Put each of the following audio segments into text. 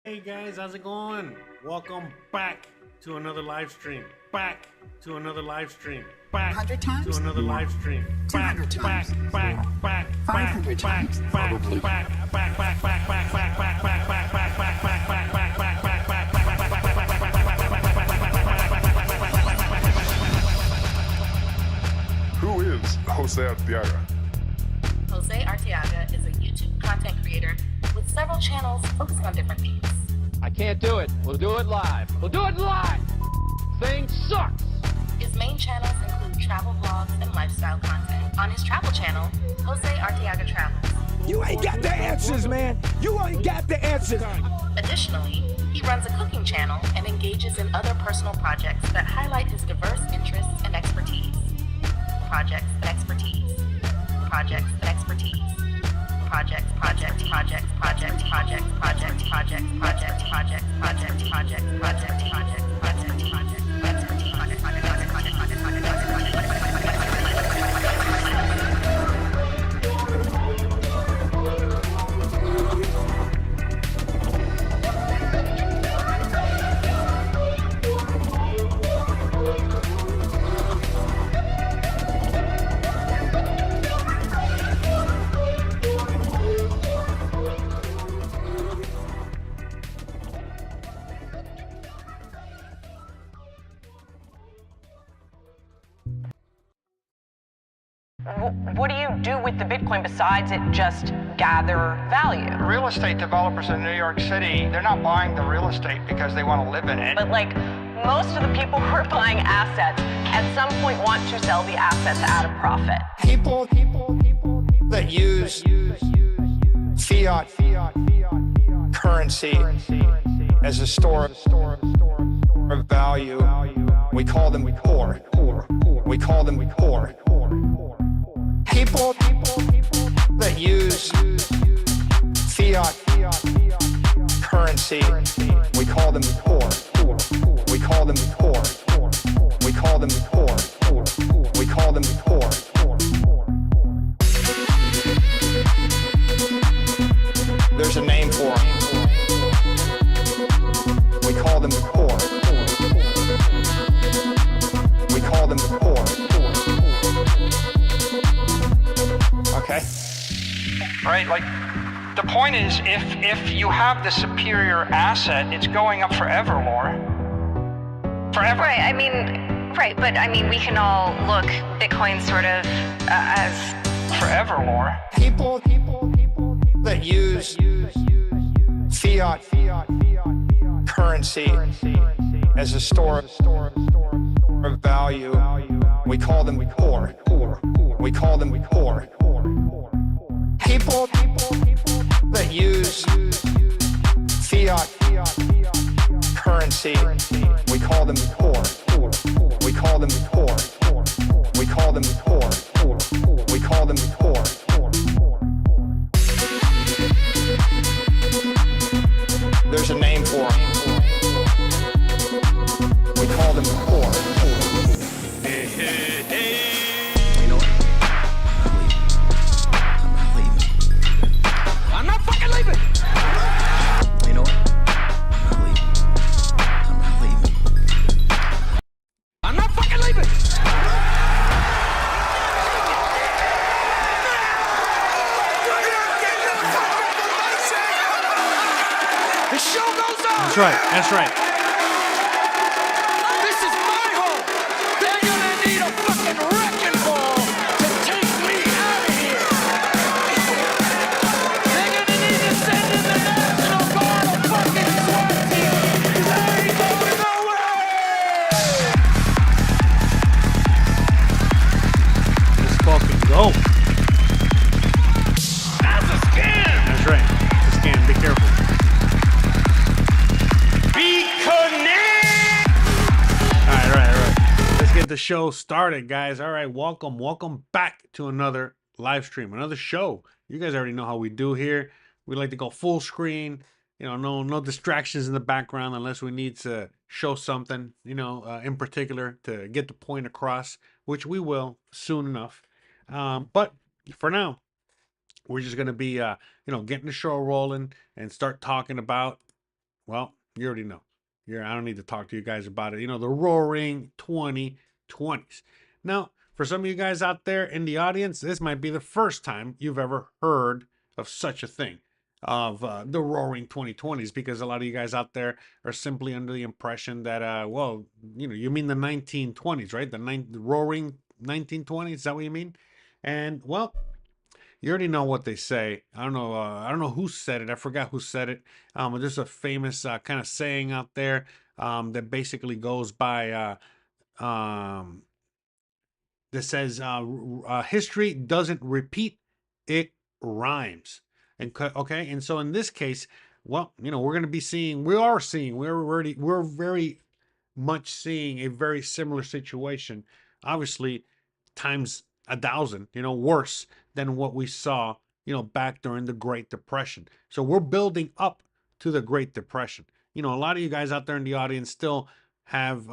Hey guys, how's it going? Welcome back to another live stream. Back to another live stream. Back 100 times? to another live stream. 200 times? Back, 500 times? Probably. Who is Jose Arteaga? Jose Arteaga is a YouTube content creator with several channels focusing on different themes. I can't do it. We'll do it live. We'll do it live. Thing sucks. His main channels include travel vlogs and lifestyle content. On his travel channel, Jose Arteaga Travels. You ain't got the answers, man. You ain't got the answers. Additionally, he runs a cooking channel and engages in other personal projects that highlight his diverse interests and expertise. Projects and expertise. Projects and expertise. Projects, project, projects, project, projects, project, projects, project, projects, project, projects, project, projects, project, projects, What do you do with the Bitcoin besides it just gather value? Real estate developers in New York City, they're not buying the real estate because they want to live in it. But like most of the people who are buying assets at some point want to sell the assets at a profit. People that use fiat currency as a store of value, we call them poor. We call them poor. People that use fiat currency, we call them poor. We call them poor. We call them poor. We call them poor. There's a name for them. We call them poor. We call them poor. Okay? Right, like, the point is, if you have the superior asset, it's going up forever, Laura. Forever. Right, but we can all look Bitcoin sort of as Forever, Laura. People that use fiat currency as a store of value, we call them poor. We call them poor. People that use fiat currency, we call them poor. We call them poor. We call them poor. We call them poor. There's a name for them. We call them poor. You know what? I'm leaving. I'm not fucking leaving. You know what? I'm leaving. I'm not fucking leaving. The show goes on. That's right. That's right. This is my home. They're gonna need a fucking wrecking ball to take me out of here. They're gonna need to send in the National Guard of fucking SWAT team. 'Cause I ain't going nowhere. Let's fucking go. That's a scam. That's right. It's a scam. Be careful. Be connected. All right. Let's get the show started, guys. All right, welcome back to another live stream, another show. You guys already know how we do here. We like to go full screen. No distractions in the background unless we need to show something, in particular to get the point across, which we will soon enough. But for now, we're just gonna be, getting the show rolling and start talking about Well, you already know. I don't need to talk to you guys about it. The roaring 2020s. Now, for some of you guys out there in the audience, this might be the first time you've ever heard of such a thing, of the roaring 2020s, because a lot of you guys out there are simply under the impression that, well, you mean the 1920s, right? The roaring 1920s, is that what you mean? And, well, you already know what they say. I don't know. I don't know who said it. I forgot who said it. There's a famous kind of saying out there that basically goes by that says history doesn't repeat, it rhymes. Okay, and so in this case, well, we're going to be seeing, we're very much seeing a very similar situation, obviously times 1,000, worse than what we saw, back during the Great Depression. So we're building up to the Great Depression. A lot of you guys out there in the audience still have,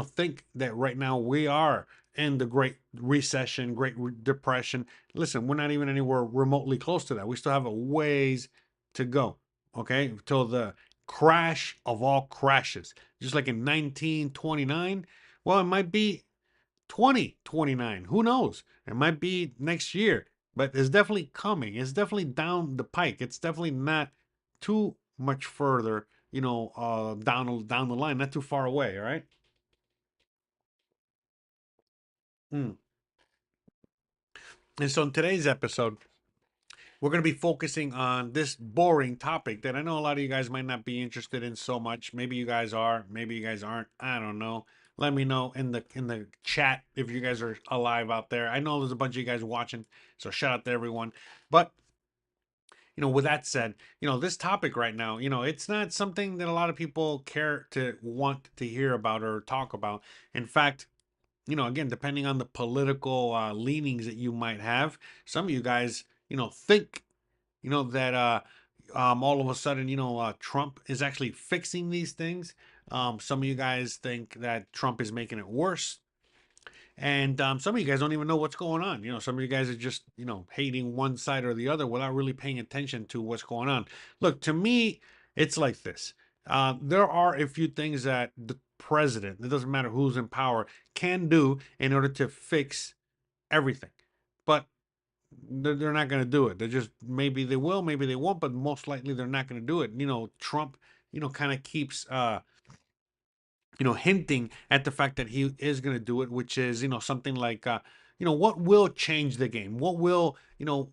think that right now we are in the Great Recession, Depression. Listen, we're not even anywhere remotely close to that. We still have a ways to go, okay, till the crash of all crashes. Just like in 1929, well, it might be 2029. Who knows? It might be next year, but it's definitely coming. It's definitely down the pike. It's definitely not too much further, down the line, not too far away. All right. Mm. And so in today's episode, we're going to be focusing on this boring topic that I know a lot of you guys might not be interested in so much. Maybe you guys are, maybe you guys aren't. I don't know. Let me know in the chat if you guys are alive out there. I know there's a bunch of you guys watching, so shout out to everyone. But with that said, this topic right now, it's not something that a lot of people care to want to hear about or talk about. In fact, again, depending on the political leanings that you might have, some of you guys, think, that all of a sudden, Trump is actually fixing these things. Some of you guys think that Trump is making it worse. And some of you guys don't even know what's going on. Some of you guys are just, hating one side or the other without really paying attention to what's going on. Look, to me, it's like this. There are a few things that the president, it doesn't matter who's in power, can do in order to fix everything. But they're not going to do it. They're just, maybe they will, maybe they won't, but most likely they're not going to do it. Trump, kind of keeps hinting at the fact that he is going to do it, which is, something like, what will change the game? What will,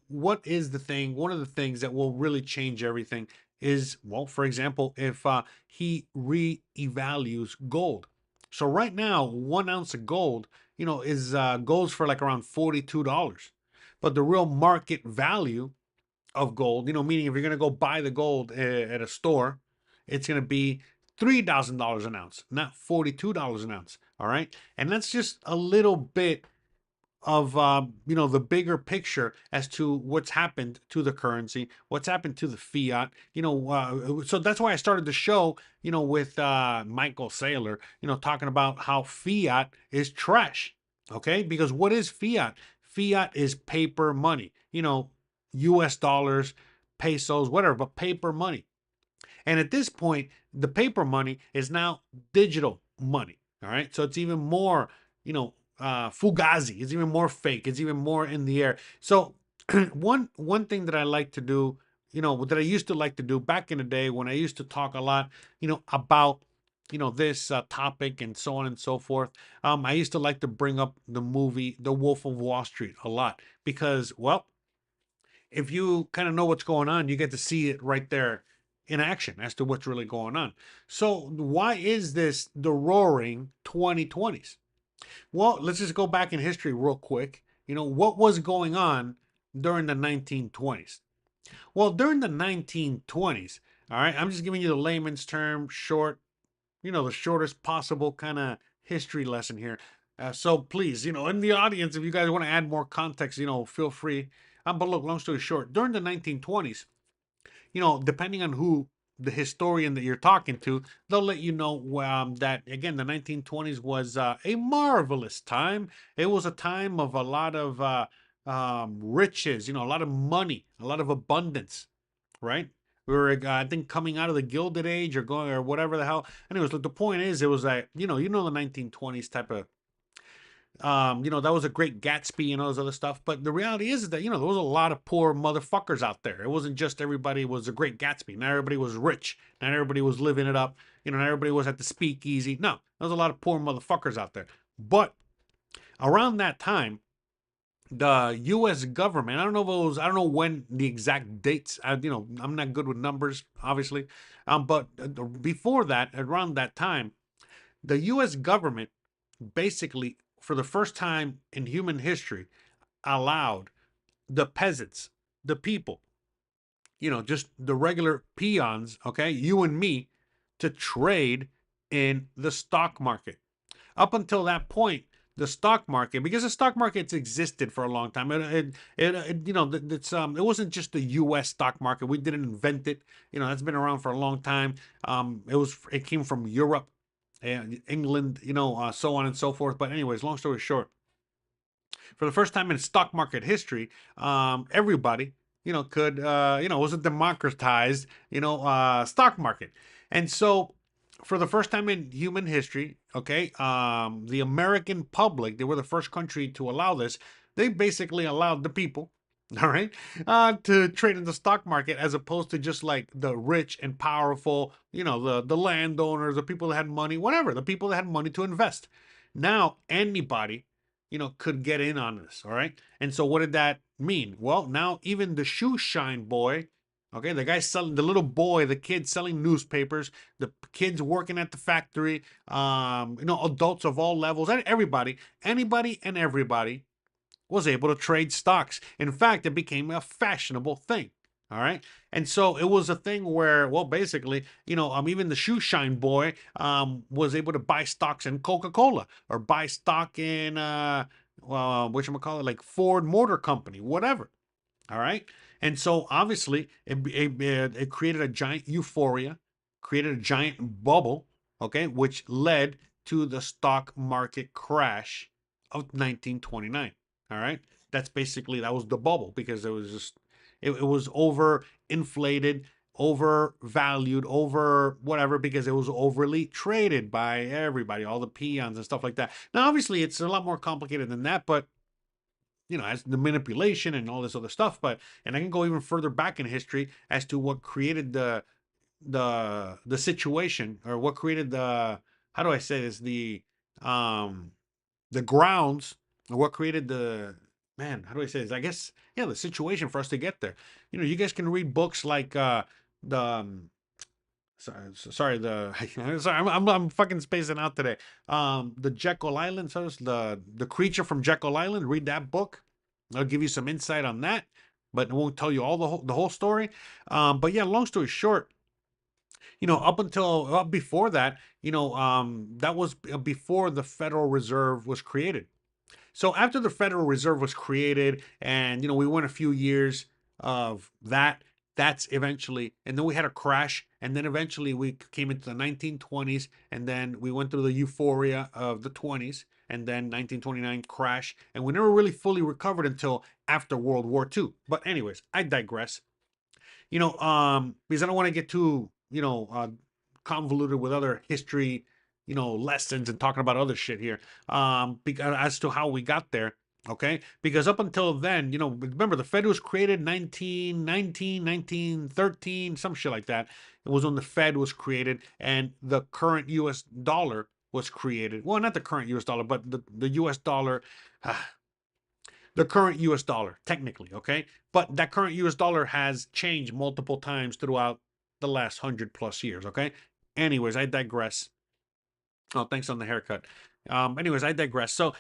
what is the thing? One of the things that will really change everything is, well, for example, if he reevaluates gold. So right now, 1 ounce of gold, is goes for like around $42. But the real market value of gold, meaning if you're going to go buy the gold at a store, it's going to be $3,000 an ounce, not $42 an ounce. All right. And that's just a little bit of, the bigger picture as to what's happened to the currency, what's happened to the fiat, so that's why I started the show, with Michael Saylor, talking about how fiat is trash. Okay. Because what is fiat? Fiat is paper money, US dollars, pesos, whatever, but paper money. And at this point, the paper money is now digital money. All right. So it's even more, fugazi. It's even more fake. It's even more in the air. So one thing that I like to do, that I used to like to do back in the day when I used to talk a lot, about, this topic and so on and so forth. I used to like to bring up the movie The Wolf of Wall Street a lot because, well, if you kind of know what's going on, you get to see it right there in action as to what's really going on. So why is this the roaring 2020s? Well, let's just go back in history real quick. What was going on during the 1920s? Well, during the 1920s, all right, I'm just giving you the layman's term, short, the shortest possible kind of history lesson here. So please, in the audience, if you guys want to add more context, feel free. But look, long story short, during the 1920s, depending on who the historian that you're talking to, they'll let you know that, again, the 1920s was a marvelous time. It was a time of a lot of riches, a lot of money, a lot of abundance, right? We were, I think, coming out of the Gilded Age or going or whatever the hell. Anyways, look, the point is, it was like, the 1920s type of, that was a great Gatsby and all this other stuff. But the reality is that, there was a lot of poor motherfuckers out there. It wasn't just everybody was a great Gatsby. Not everybody was rich. Not everybody was living it up. Not everybody was at the speakeasy. No, there was a lot of poor motherfuckers out there. But around that time, the U.S. government, I don't know when the exact dates, I'm not good with numbers, obviously. But before that, around that time, the U.S. government basically, for the first time in human history, allowed the peasants, the people, just the regular peons, okay, you and me, to trade in the stock market. Up until that point, the stock market, because the stock market's existed for a long time. It wasn't just the U.S. stock market. We didn't invent it. That's been around for a long time. It came from Europe and England, so on and so forth. But anyways, long story short, for the first time in stock market history, everybody, could, it was a democratized, stock market. And so for the first time in human history, okay, the American public, they were the first country to allow this. They basically allowed the people, all right, to trade in the stock market, as opposed to just like the rich and powerful, the landowners, the people that had money, whatever, the people that had money to invest. Now anybody, could get in on this, all right? And so what did that mean? Well, now even the shoe shine boy, okay, the guy selling, the little boy, the kid selling newspapers, the kids working at the factory, adults of all levels, and everybody, anybody and everybody was able to trade stocks. In fact, it became a fashionable thing. All right. And so it was a thing where, well, basically, even the shoe shine boy was able to buy stocks in Coca-Cola or buy stock in, whatchamacallit, like Ford Motor Company, whatever. All right. And so obviously it created a giant euphoria, created a giant bubble, okay, which led to the stock market crash of 1929. All right. That was the bubble, because it was just, it was over inflated, overvalued, over whatever, because it was overly traded by everybody, all the peons and stuff like that. Now, obviously, it's a lot more complicated than that, but as the manipulation and all this other stuff. And I can go even further back in history as to what created the situation, or what created how do I say this, the grounds, or what created how do I say this? I guess, yeah, the situation for us to get there. You guys can read books like the sorry, sorry, I'm fucking spacing out today. The Jekyll Island, so it's the creature from Jekyll Island. Read that book. I'll give you some insight on that, but it won't tell you all the whole story. But yeah, long story short, up before that, that was before the Federal Reserve was created. So after the Federal Reserve was created, and we went a few years of that, that's eventually, and then we had a crash, and then eventually we came into the 1920s, and then we went through the euphoria of the 20s, and then 1929 crash, and we never really fully recovered until after World War II. But anyways, I digress. Because I don't want to get too, convoluted with other history, lessons, and talking about other shit here, because as to how we got there. Okay, because up until then, remember, the Fed was created 1919, 1913, some shit like that. It was when the Fed was created, and the current US dollar was created. Well, not the current US dollar, but the US dollar, the current US dollar, technically, okay? But that current US dollar has changed multiple times throughout the last 100+ years, okay? Anyways, I digress. Oh, thanks on the haircut. Anyways, I digress. So,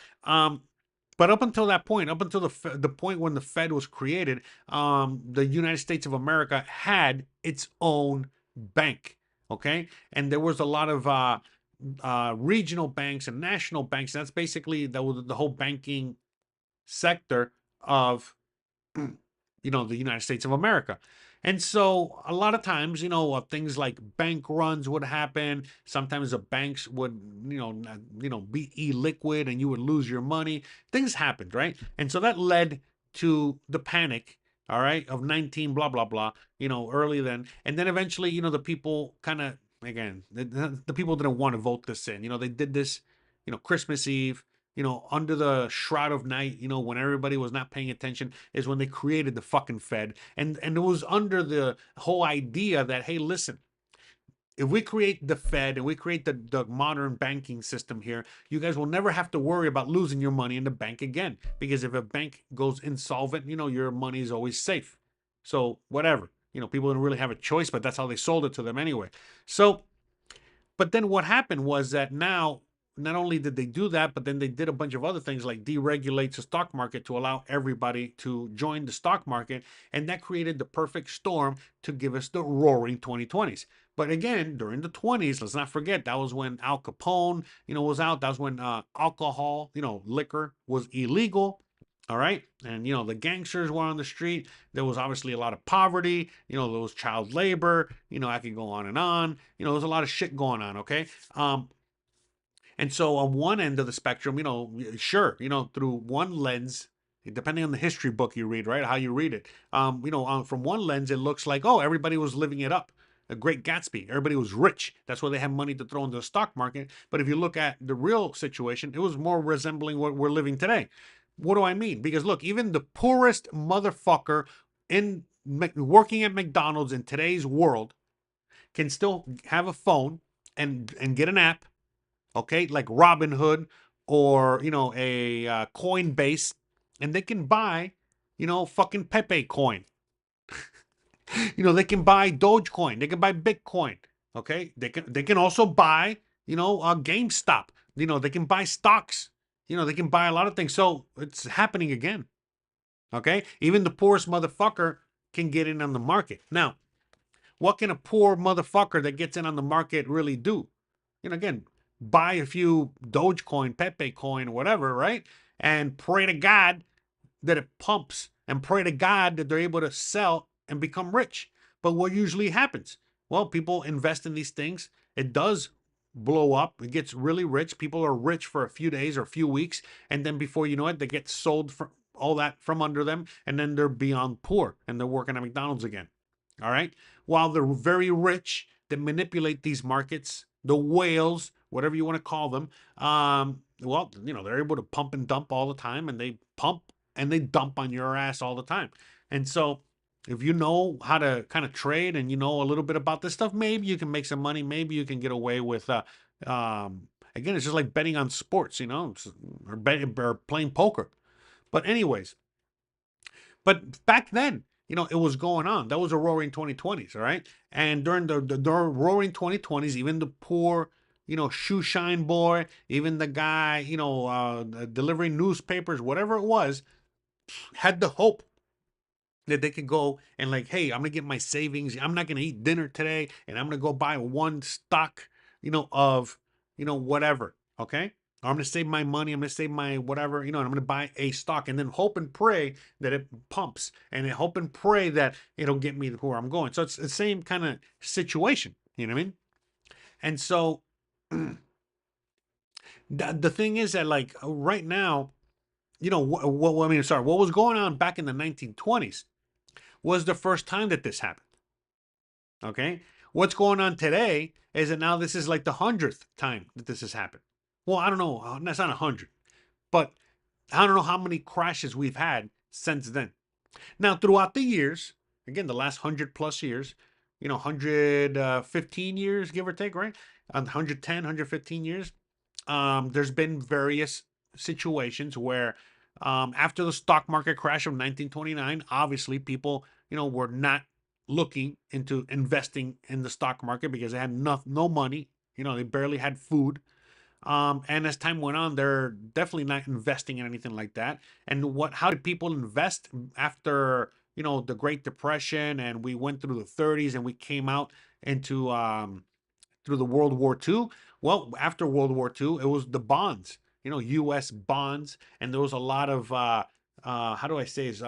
but up until that point, up until the point when the Fed was created, the United States of America had its own bank, okay? And there was a lot of regional banks and national banks. That's basically the whole banking sector of the United States of America. And so a lot of times, things like bank runs would happen. Sometimes the banks would, be illiquid, and you would lose your money. Things happened, right? And so that led to the panic all right, of 19, blah, blah, blah, early then. And then eventually, the people kind of, again, the people didn't want to vote this in. They did this, Christmas Eve, under the shroud of night, when everybody was not paying attention, is when they created the fucking Fed. And it was under the whole idea that, hey, listen, if we create the Fed and we create the modern banking system here, you guys will never have to worry about losing your money in the bank again. Because if a bank goes insolvent, your money is always safe. So whatever, people didn't really have a choice, but that's how they sold it to them anyway. So, but then what happened was that now, not only did they do that, but then they did a bunch of other things like deregulate the stock market to allow everybody to join the stock market. And that created the perfect storm to give us the roaring 2020s. But again, during the 20s, let's not forget, that was when Al Capone, was out. That was when alcohol, liquor was illegal. All right. And, the gangsters were on the street. There was obviously a lot of poverty. There was child labor. I could go on and on. There's a lot of shit going on. Okay. And so on one end of the spectrum, sure, through one lens, depending on the history book you read, right, how you read it, from one lens, it looks like, oh, everybody was living it up. A great Gatsby. Everybody was rich. That's why they have money to throw into the stock market. But if you look at the real situation, it was more resembling what we're living today. What do I mean? Because look, even the poorest motherfucker working at McDonald's in today's world can still have a phone and get an app, okay, like Robinhood or a Coinbase, and they can buy fucking Pepe coin. They can buy Dogecoin, they can buy Bitcoin, okay, they can also buy GameStop, they can buy stocks, they can buy a lot of things. So it's happening again. Okay, even the poorest motherfucker can get in on the market. Now, what can a poor motherfucker that gets in on the market really do? Again, buy a few Dogecoin, Pepe coin, whatever, right? And pray to God that it pumps, and pray to God that they're able to sell and become rich. But what usually happens? Well, people invest in these things. It does blow up. It gets really rich. People are rich for a few days or a few weeks. And then before you know it, they get sold for all that from under them. And then they're beyond poor and they're working at McDonald's again. All right. While the very rich that manipulate these markets, the whales, whatever you want to call them, well, they're able to pump and dump all the time, and they pump and they dump on your ass all the time. And so if you know how to kind of trade and a little bit about this stuff, maybe you can make some money. Maybe you can get away with, again, it's just like betting on sports, or playing poker. But anyways, but back then, it was going on. That was a roaring 2020s, all right? And during the roaring 2020s, even the poor, shoe shine boy, even the guy, delivering newspapers, whatever it was, had the hope that they could go and like, hey, I'm gonna get my savings. I'm not gonna eat dinner today, and I'm gonna go buy one stock, of, whatever. Okay. Or I'm gonna save my money. I'm gonna save my whatever, and I'm gonna buy a stock, and then hope and pray that it pumps, and then hope and pray that it'll get me to where I'm going. So it's the same kind of situation. You know what I mean? And so the thing is that like right now, what was going on back in the 1920s was the first time that this happened. Okay. What's going on today is that now this is like the 100th time that this has happened. Well, I don't know. That's not 100, but I don't know how many crashes we've had since then. Now, throughout the years, again, the last 100 plus years, 115 years, give or take, right? 110, 115 years. There's been various situations where after the stock market crash of 1929, obviously people, were not looking into investing in the stock market because they had no money. They barely had food. And as time went on, they're definitely not investing in anything like that. And how did people invest after, the Great Depression, and we went through the 30s and we came out into through the World War II? Well, after World War II, it was the bonds, U.S. bonds, and there was a lot of how do I say is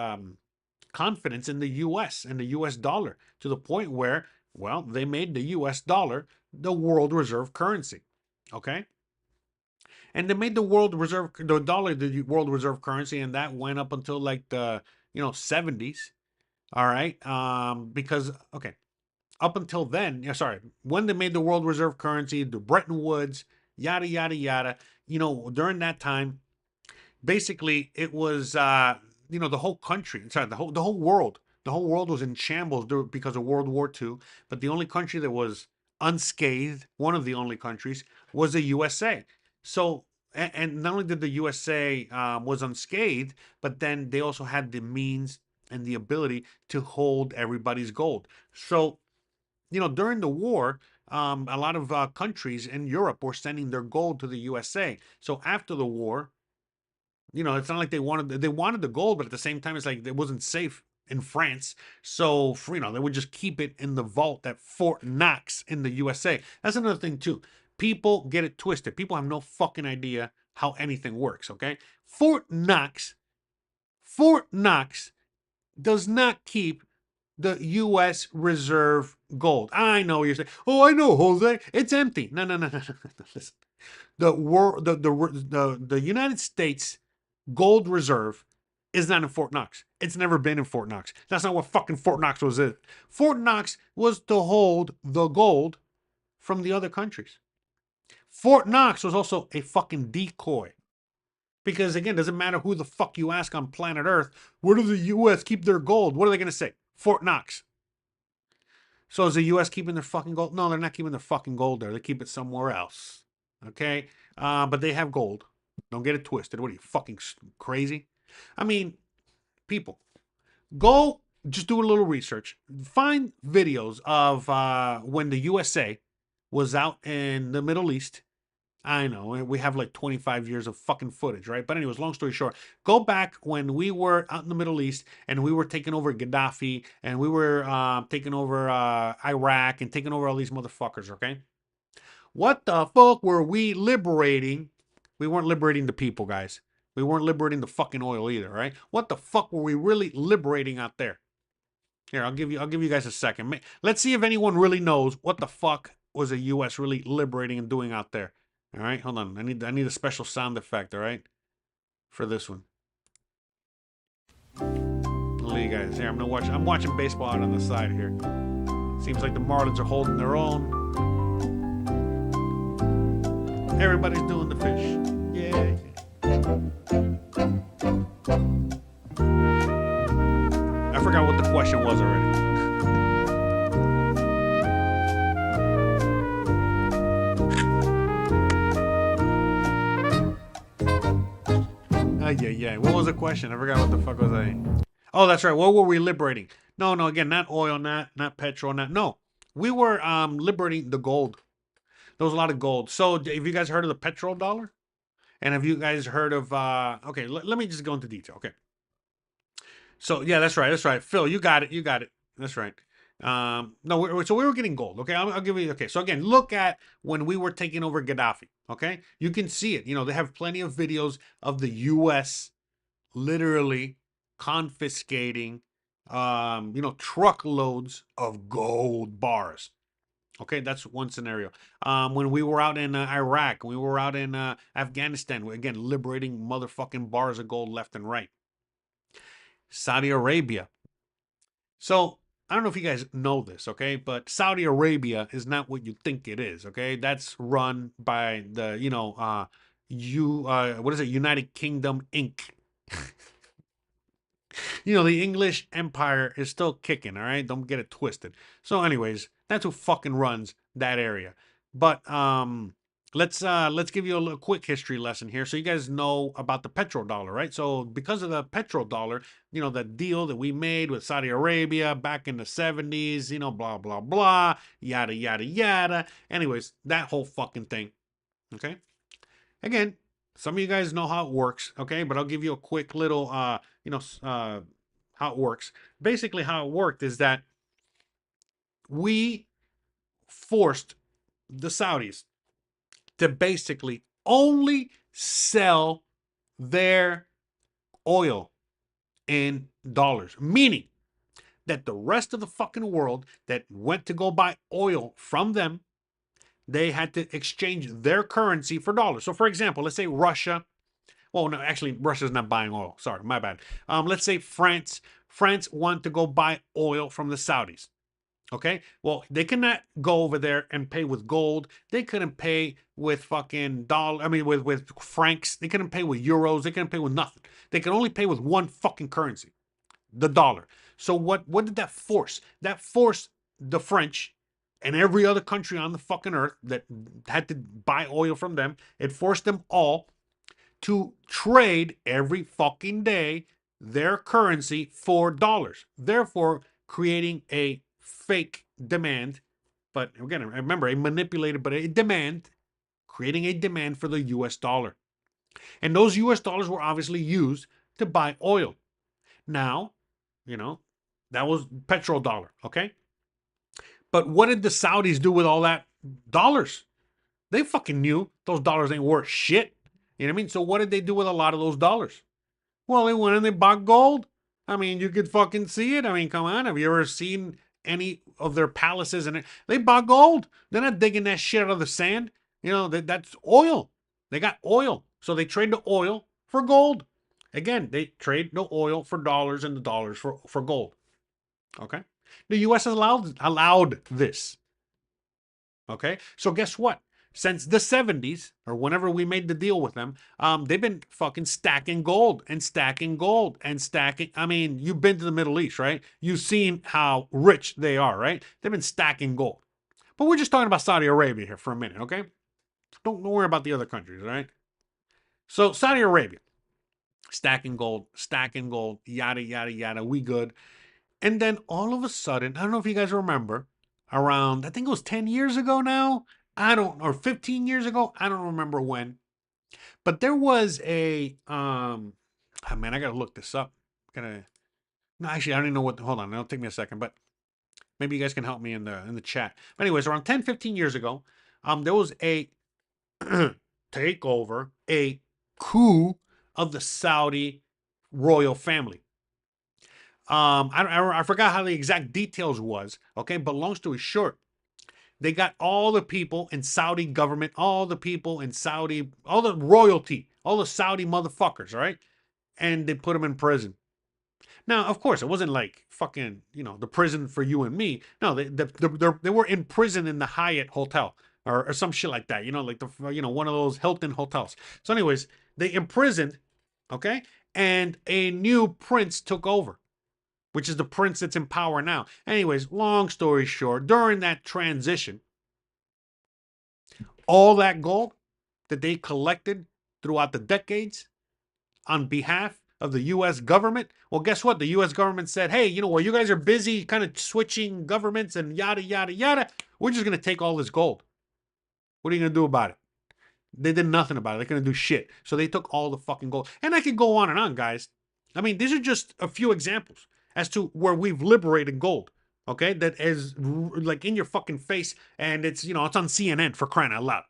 confidence in the U.S. and the U.S. dollar, to the point where, well, they made the U.S. dollar the world reserve currency. Okay. And they made the world reserve, the dollar, the world reserve currency, and that went up until like the 70s. All right. Because okay, up until then, yeah, sorry, when they made the world reserve currency, the Bretton Woods, yada yada yada. During that time, basically it was the whole country, sorry, the whole world was in shambles because of World War II. But the only country that was unscathed, one of the only countries, was the USA. So and not only did the USA was unscathed, but then they also had the means and the ability to hold everybody's gold. So during the war, a lot of countries in Europe were sending their gold to the USA. So after the war, it's not like they wanted the gold, but at the same time, it's like it wasn't safe in France. So they would just keep it in the vault at Fort Knox in the USA. That's another thing too. People get it twisted. People have no fucking idea how anything works. Okay, Fort Knox, Fort Knox does not keep the U.S. reserve gold. I know you're saying, "Oh, I know, Jose. It's empty." No, no, no, no, no. Listen, the United States gold reserve is not in Fort Knox. It's never been in Fort Knox. That's not what fucking Fort Knox was in. Fort Knox was to hold the gold from the other countries. Fort Knox was also a fucking decoy. Because again, doesn't matter who the fuck you ask on planet Earth, where does the US keep their gold? What are they going to say? Fort Knox. So is the US keeping their fucking gold? No, they're not keeping their fucking gold there. They keep it somewhere else. Okay? But they have gold. Don't get it twisted. What are you, fucking crazy? I mean, people, go just do a little research. Find videos of when the USA was out in the Middle East. I know we have like 25 years of fucking footage, right? But anyways, long story short, go back when we were out in the Middle East and we were taking over Gaddafi and we were taking over Iraq and taking over all these motherfuckers, okay? What the fuck were we liberating? We weren't liberating the people, guys. We weren't liberating the fucking oil either, right? What the fuck were we really liberating out there? Here, I'll give you guys a second. Let's see if anyone really knows what the fuck was the US really liberating and doing out there. All right, hold on. I need a special sound effect, all right? For this one. Look, you guys. Here, I'm watching baseball out on the side here. Seems like the Marlins are holding their own. Everybody's doing the fish. Yeah. I forgot what the question was already. Yeah. What was the question? I forgot what the fuck was I. Oh, that's right. What were we liberating? No, again, not oil, not petrol, no. We were liberating the gold. There was a lot of gold. So, have you guys heard of the petrodollar? And have you guys heard of okay, let me just go into detail. Okay. So, yeah, that's right. Phil, you got it. That's right. No, so we were getting gold. Okay, I'll give you. Okay, so again, look at when we were taking over Gaddafi. Okay, you can see it. They have plenty of videos of the U.S. literally confiscating, truckloads of gold bars. Okay, that's one scenario. When we were out in Iraq, we were out in Afghanistan, again, liberating motherfucking bars of gold left and right. Saudi Arabia. So I don't know if you guys know this, okay, but Saudi Arabia is not what you think it is, okay? That's run by the, what is it? United Kingdom Inc. The English Empire is still kicking, all right? Don't get it twisted. So anyways, that's who fucking runs that area. But let's give you a little quick history lesson here so you guys know about the petrodollar, right? So because of the petrodollar, the deal that we made with Saudi Arabia back in the 70s, blah blah blah, yada yada yada. Anyways, that whole fucking thing. Okay? Again, some of you guys know how it works, okay? But I'll give you a quick little how it works. Basically how it worked is that we forced the Saudis to basically only sell their oil in dollars, meaning that the rest of the fucking world that went to go buy oil from them, they had to exchange their currency for dollars. So for example, let's say Russia. Well, no, actually, Russia's not buying oil. Sorry, my bad. Let's say France. France want to go buy oil from the Saudis. Okay, well, they cannot go over there and pay with gold. They couldn't pay with fucking dollar. I mean, with francs. They couldn't pay with euros. They couldn't pay with nothing. They can only pay with one fucking currency, the dollar. So what did that force? That forced the French and every other country on the fucking earth that had to buy oil from them. It forced them all to trade every fucking day their currency for dollars. Therefore, creating a fake demand, but again, remember, a manipulated, but a demand, creating a demand for the US dollar. And those US dollars were obviously used to buy oil. Now, that was petrodollar, okay? But what did the Saudis do with all that dollars? They fucking knew those dollars ain't worth shit. You know what I mean? So what did they do with a lot of those dollars? Well, they went and they bought gold. I mean, you could fucking see it. I mean, come on. Have you ever seen any of their palaces? And they bought gold. They're not digging that shit out of the sand. That's oil. They got oil. So they trade the oil for gold. Again, they trade the oil for dollars and the dollars for gold. Okay? The U.S. has allowed this. Okay? So guess what? Since the 70s, or whenever we made the deal with them, they've been fucking stacking gold and stacking gold and stacking. I mean, you've been to the Middle East, right? You've seen how rich they are, right? They've been stacking gold. But we're just talking about Saudi Arabia here for a minute, okay? Don't worry about the other countries, right? So Saudi Arabia, stacking gold, yada, yada, yada, we good. And then all of a sudden, I don't know if you guys remember, around, I think it was 10 years ago now, or 15 years ago, I don't remember when, but there was a, I gotta look this up. No, actually, I don't even know hold on, it'll take me a second, but maybe you guys can help me in the chat. But anyways, around 10, 15 years ago, there was a takeover, a coup of the Saudi royal family. I forgot how the exact details was, okay? But long story short, they got all the people in Saudi government, all the people in Saudi, all the royalty, all the Saudi motherfuckers, right? And they put them in prison. Now, of course, it wasn't like fucking, the prison for you and me. No, they were in prison in the Hyatt Hotel or some shit like that, like one of those Hilton hotels. So anyways, they imprisoned, okay? And a new prince took over, which is the prince that's in power now. Anyways, long story short, during that transition, all that gold that they collected throughout the decades on behalf of the U.S. government, well, guess what? The U.S. government said, hey, while you guys are busy kind of switching governments and yada, yada, yada, we're just going to take all this gold. What are you going to do about it? They did nothing about it. They couldn't do shit. So they took all the fucking gold. And I could go on and on, guys. I mean, these are just a few examples as to where we've liberated gold, okay? That is like in your fucking face, and it's, it's on CNN for crying out loud,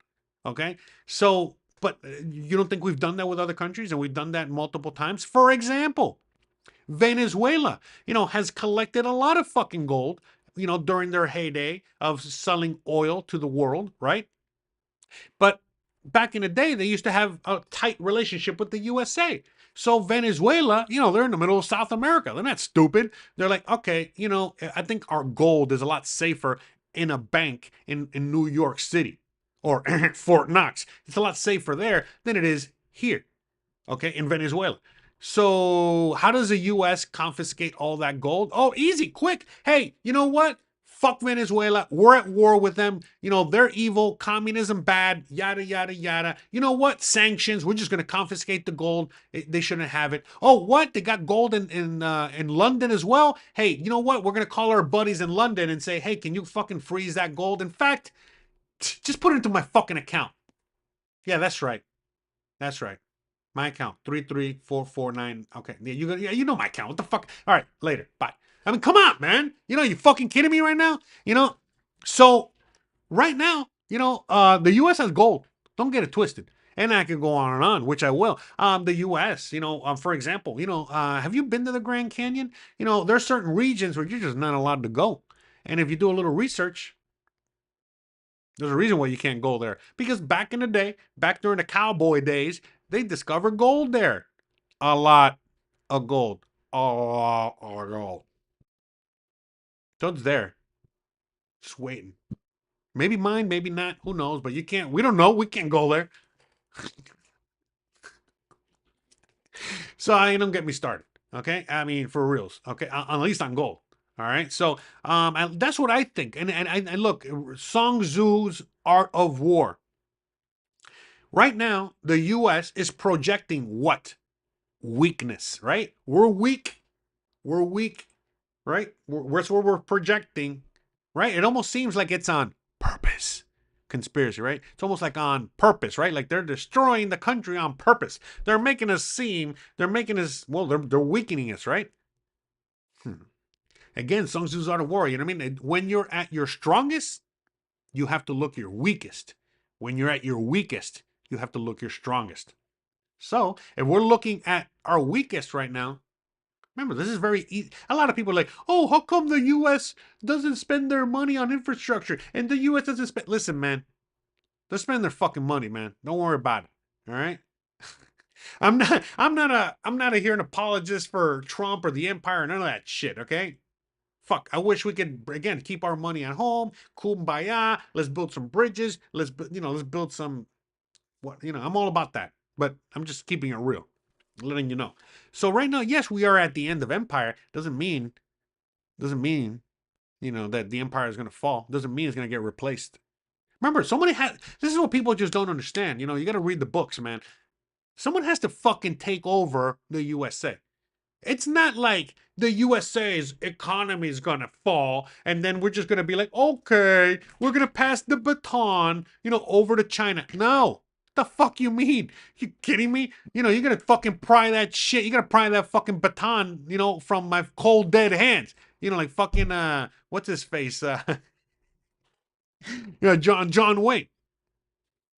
okay? So, but you don't think we've done that with other countries, and we've done that multiple times? For example, Venezuela, has collected a lot of fucking gold, during their heyday of selling oil to the world, right? But back in the day, they used to have a tight relationship with the USA. So Venezuela, they're in the middle of South America. They're not stupid. They're like, okay, I think our gold is a lot safer in a bank in New York City or Fort Knox. It's a lot safer there than it is here, okay, in Venezuela. So how does the U.S. confiscate all that gold? Oh, easy, quick. Hey, you know what? Fuck Venezuela. We're at war with them. They're evil. Communism bad. Yada, yada, yada. You know what? Sanctions. We're just going to confiscate the gold. They shouldn't have it. Oh, what? They got gold in London as well? Hey, you know what? We're going to call our buddies in London and say, hey, can you fucking freeze that gold? In fact, just put it into my fucking account. Yeah, that's right. That's right. My account. 33449. Okay. Yeah, you know my account. What the fuck? All right. Later. Bye. I mean, come on, man. You fucking kidding me right now? So right now, the U.S. has gold. Don't get it twisted. And I can go on and on, which I will. The U.S., for example, have you been to the Grand Canyon? There are certain regions where you're just not allowed to go. And if you do a little research, there's a reason why you can't go there. Because back in the day, back during the cowboy days, they discovered gold there. A lot of gold. all. So it's there, just waiting. Maybe mine, maybe not. Who knows? But you can't. We don't know. We can't go there. So I don't get me started. Okay, I mean for reals. Okay, at least on gold. All right. So that's what I think. And look, Song Tzu's Art of War. Right now, the U.S. is projecting what? Weakness. Right? We're weak. We're weak. Right? That's what we're projecting. Right? It almost seems like it's on purpose. Conspiracy, right? It's almost like on purpose, right? Like they're destroying the country on purpose. They're making us seem, they're making us, well, they're weakening us, right? Again, Sun Tzu's Art of War, you know what I mean? When you're at your strongest, you have to look your weakest. When you're at your weakest, you have to look your strongest. So if we're looking at our weakest right now, remember, this is very easy. A lot of people are like, oh, how come the U.S. doesn't spend their money on infrastructure and the U.S. doesn't spend? Listen, man, they're spending their fucking money, man. Don't worry about it. All right. I'm not here an apologist for Trump or the empire, none of that shit, okay? Fuck. I wish we could again keep our money at home. Kumbaya. Let's build some bridges. Let's build some I'm all about that. But I'm just keeping it real. Letting you know. So right now, yes, we are at the end of empire. Doesn't mean that the empire is gonna fall. Doesn't mean it's gonna get replaced. Remember, this is what people just don't understand. You gotta read the books, man. Someone has to fucking take over the USA. It's not like the USA's economy is gonna fall and then we're just gonna be like, okay, we're gonna pass the baton, over to China. No. The fuck you mean? You kidding me? You're gonna fucking pry that shit. You're gonna pry that fucking baton, from my cold dead hands. Like fucking what's his face? John Wayne.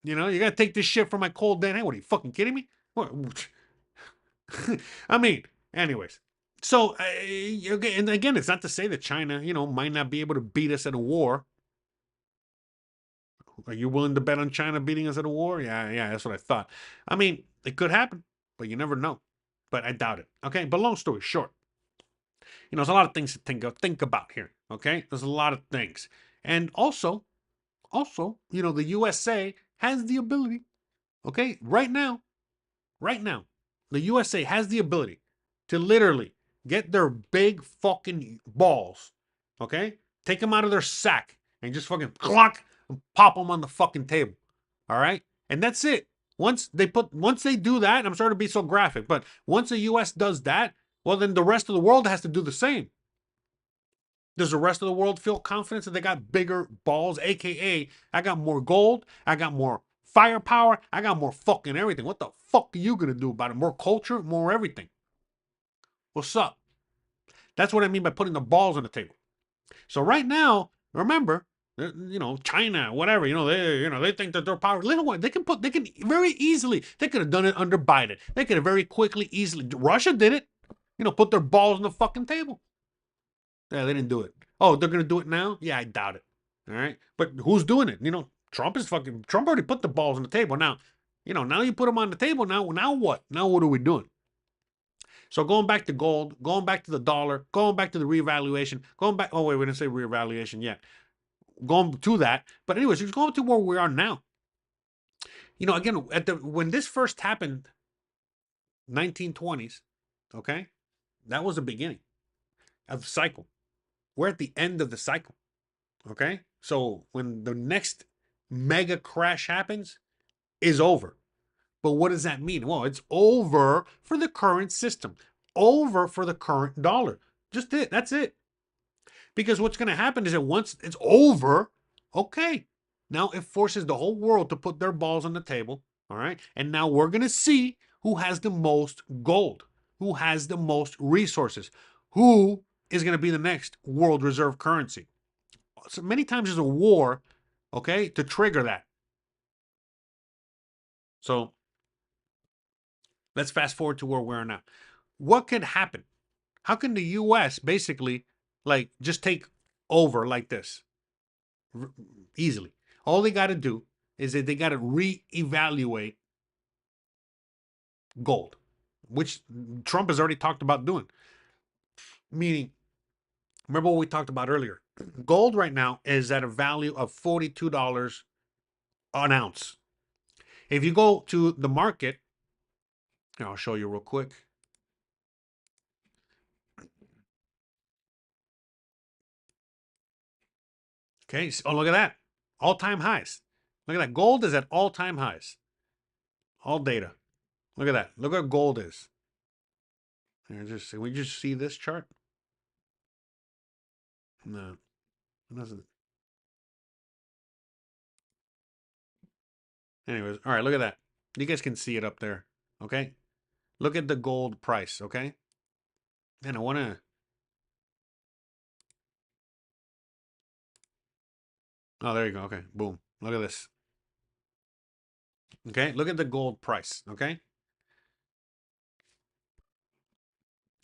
You gotta take this shit from my cold dead hand. What are you fucking kidding me? What? I mean, anyways. So, and again, it's not to say that China, might not be able to beat us at a war. Are you willing to bet on China beating us at a war? Yeah, that's what I thought. I mean, it could happen, but you never know. But I doubt it. Okay, but long story short, there's a lot of things to think about here. Okay, there's a lot of things, and also, the USA has the ability. Okay, right now, the USA has the ability to literally get their big fucking balls, okay? Take them out of their sack and just fucking clock and pop them on the fucking table, all right? And that's it. Once they do that, I'm sorry to be so graphic, but once the US does that, well, then the rest of the world has to do the same. Does the rest of the world feel confidence that they got bigger balls? AKA, I got more gold, I got more firepower, I got more fucking everything. What the fuck are you gonna do about it? More culture, more everything. What's up? That's what I mean by putting the balls on the table. So right now, remember, China, whatever, they think that they're powerful. They can very easily, they could have done it under Biden. They could have very quickly, easily. Russia did it. Put their balls on the fucking table. Yeah, they didn't do it. Oh, they're gonna do it now? Yeah, I doubt it. All right, but who's doing it? Trump already put the balls on the table. Now, now you put them on the table. Now what? Now what are we doing? So going back to gold, going back to the dollar, going back to the reevaluation, going back. Oh wait, we didn't say reevaluation yet. Going to that, but anyways, just going to where we are now. Again, when this first happened, 1920s, okay, that was the beginning of the cycle. We're at the end of the cycle. Okay, so when the next mega crash happens, is over. But what does that mean? Well, it's over for the current system, over for the current dollar. Just it. That's it. Because what's going to happen is that once it's over, okay, now it forces the whole world to put their balls on the table. All right. And now we're going to see who has the most gold, who has the most resources, who is going to be the next world reserve currency. So many times there's a war, okay, to trigger that. So let's fast forward to where we are now. What could happen? How can the US basically just take over like this easily? All they got to do is that they got to reevaluate gold, which Trump has already talked about doing. Meaning, remember what we talked about earlier. Gold right now is at a value of $42 an ounce. If you go to the market, I'll show you real quick. Okay, oh, look at that. All-time highs. Look at that. Gold is at all-time highs. All data. Look at that. Look what gold is. Here, can we just see this chart? No, it doesn't. Anyways, all right, look at that. You guys can see it up there. Okay? Look at the gold price, okay? And I want to... Oh, there you go. Okay, boom. Look at this. Okay, look at the gold price, okay?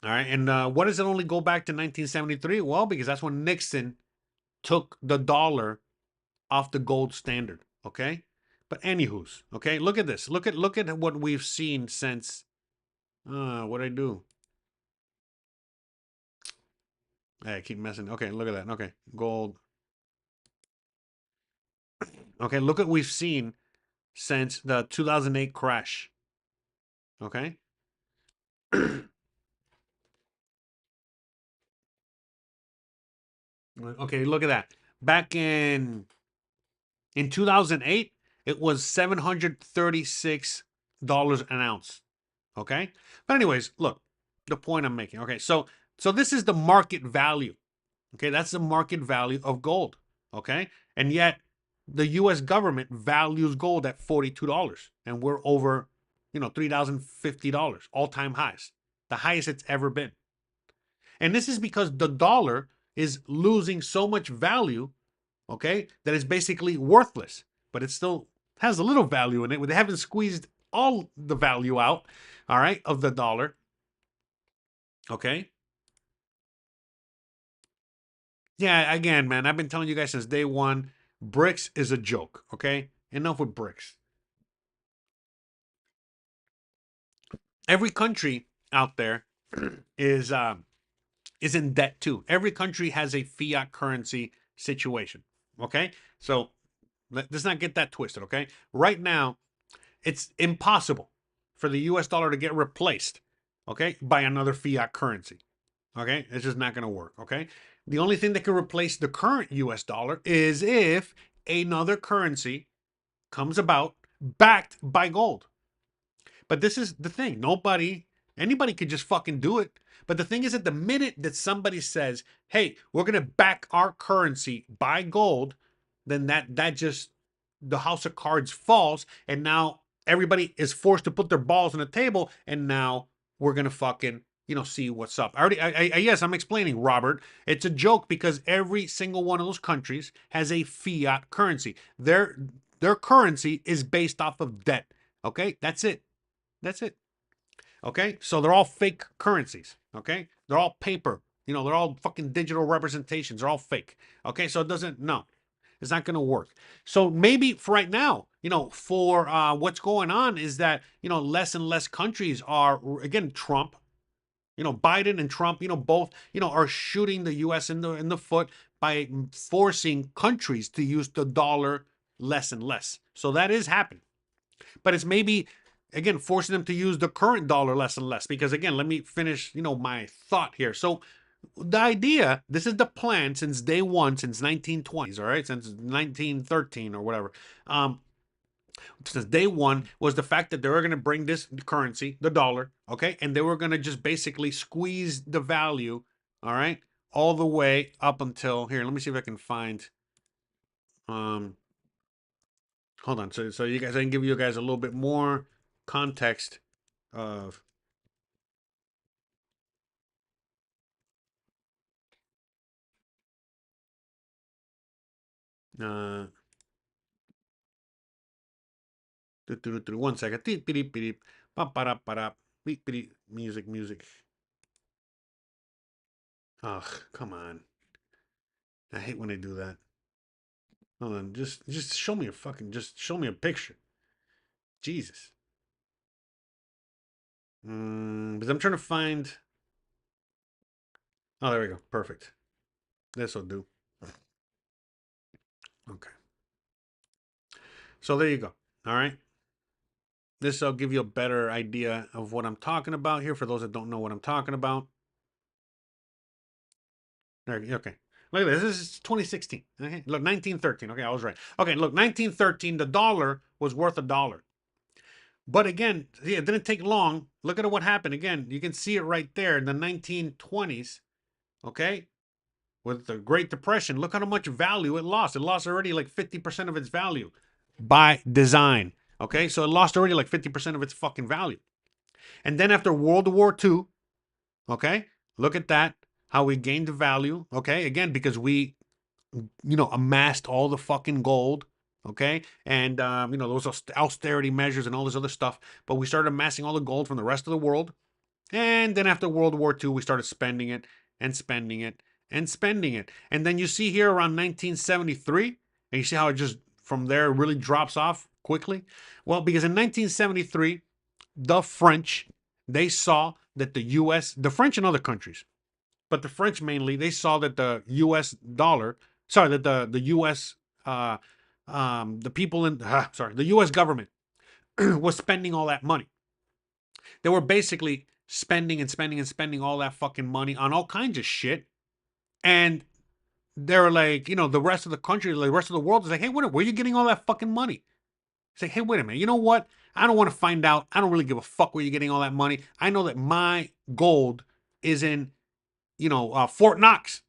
All right, and what does it only go back to 1973? Well, because that's when Nixon took the dollar off the gold standard, okay? But anywho's, okay? Look at this. Look at what we've seen since what'd I do? Hey, I keep messing. Okay, look at that. Okay, gold. Okay, look at what we've seen since the 2008 crash. Okay? Okay, look at that. Back in 2008, it was $736 an ounce. Okay? But anyways, look, the point I'm making. Okay, so this is the market value. Okay, that's the market value of gold. Okay? And yet the US government values gold at $42 and we're over, $3,050, all-time highs. The highest it's ever been. And this is because the dollar is losing so much value, okay, that it's basically worthless, but it still has a little value in it. They haven't squeezed all the value out, all right, of the dollar, okay? Yeah, again, man, I've been telling you guys since day one, BRICS is a joke, okay? Enough with BRICS. Every country out there is in debt too. Every country has a fiat currency situation, okay? So let's not get that twisted, okay? Right now, it's impossible for the US dollar to get replaced, okay, by another fiat currency. Okay? It's just not going to work, okay? The only thing that can replace the current US dollar is if another currency comes about backed by gold. But this is the thing. Anybody could just fucking do it. But the thing is that the minute that somebody says, hey, we're going to back our currency by gold, then that just, the house of cards falls. And now everybody is forced to put their balls on the table. And now we're going to fucking, see what's up. Yes, I'm explaining, Robert. It's a joke because every single one of those countries has a fiat currency. Their currency is based off of debt. Okay, that's it. That's it. Okay, so they're all fake currencies. Okay, they're all paper. They're all fucking digital representations. They're all fake. Okay, so it's not going to work. So maybe for right now, for what's going on is that less and less countries are, again, Trump. Biden and Trump. Both are shooting the U.S. in the foot by forcing countries to use the dollar less and less. So that is happening. But it's maybe, again, forcing them to use the current dollar less and less. Because again, let me finish, my thought here. So the idea, this is the plan since day one, since 1920s, all right, since 1913 or whatever. Since day one was the fact that they were going to bring this currency, the dollar, okay, and they were going to just basically squeeze the value, all right, all the way up until here. Let me see if I can find. Hold on. So you guys, I can give you guys a little bit more context of uh 1 second. Music. Ugh, come on. I hate when they do that. Hold on, just show me just show me a picture. Jesus. Because I'm trying to find. Oh, there we go. Perfect. This will do. Okay. So there you go. All right. This will give you a better idea of what I'm talking about here for those that don't know what I'm talking about. There, okay. Look at this. This is 2016. Okay. Look, 1913. Okay, I was right. Okay, look, 1913, the dollar was worth $1. But again, see, it didn't take long. Look at what happened. Again, you can see it right there in the 1920s. Okay. With the Great Depression, look how much value it lost. It lost already like 50% of its value by design. Okay. So it lost already like 50% of its fucking value. And then after World War II, okay, look at that, how we gained the value. Okay. Again, because we, amassed all the fucking gold. Okay. And, those austerity measures and all this other stuff. But we started amassing all the gold from the rest of the world. And then after World War II, we started spending it and spending it and spending it. And then you see here around 1973, and you see how it just from there really drops off quickly. Well, because in 1973, the French, they saw that the US, the French and other countries, but the French mainly, they saw that the US dollar, sorry, that the US, the people in, the US government was spending all that money. They were basically spending and spending and spending all that fucking money on all kinds of shit. And they're like, the rest of the country, the rest of the world is like, hey, where are you getting all that fucking money? It's like, hey, wait a minute. You know what? I don't want to find out. I don't really give a fuck where you're getting all that money. I know that my gold is in, Fort Knox.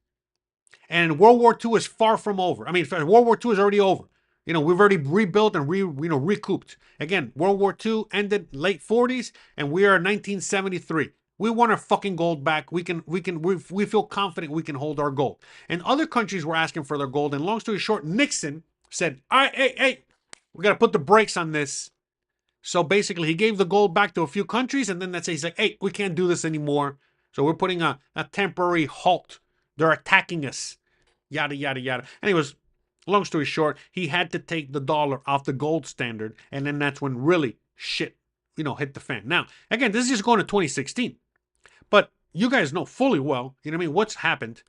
And World War II is far from over. I mean, World War II is already over. We've already rebuilt and recouped. Again, World War II ended late 40s, and we are 1973. We want our fucking gold back. We feel confident we can hold our gold. And other countries were asking for their gold. And long story short, Nixon said, all right, hey, we got to put the brakes on this. So basically, he gave the gold back to a few countries, and then he's like, hey, we can't do this anymore. So we're putting a temporary halt. They're attacking us. Yada, yada, yada. Anyways, long story short, he had to take the dollar off the gold standard, and then that's when really shit, hit the fan. Now, again, this is just going to 2016. But you guys know fully well, what's happened,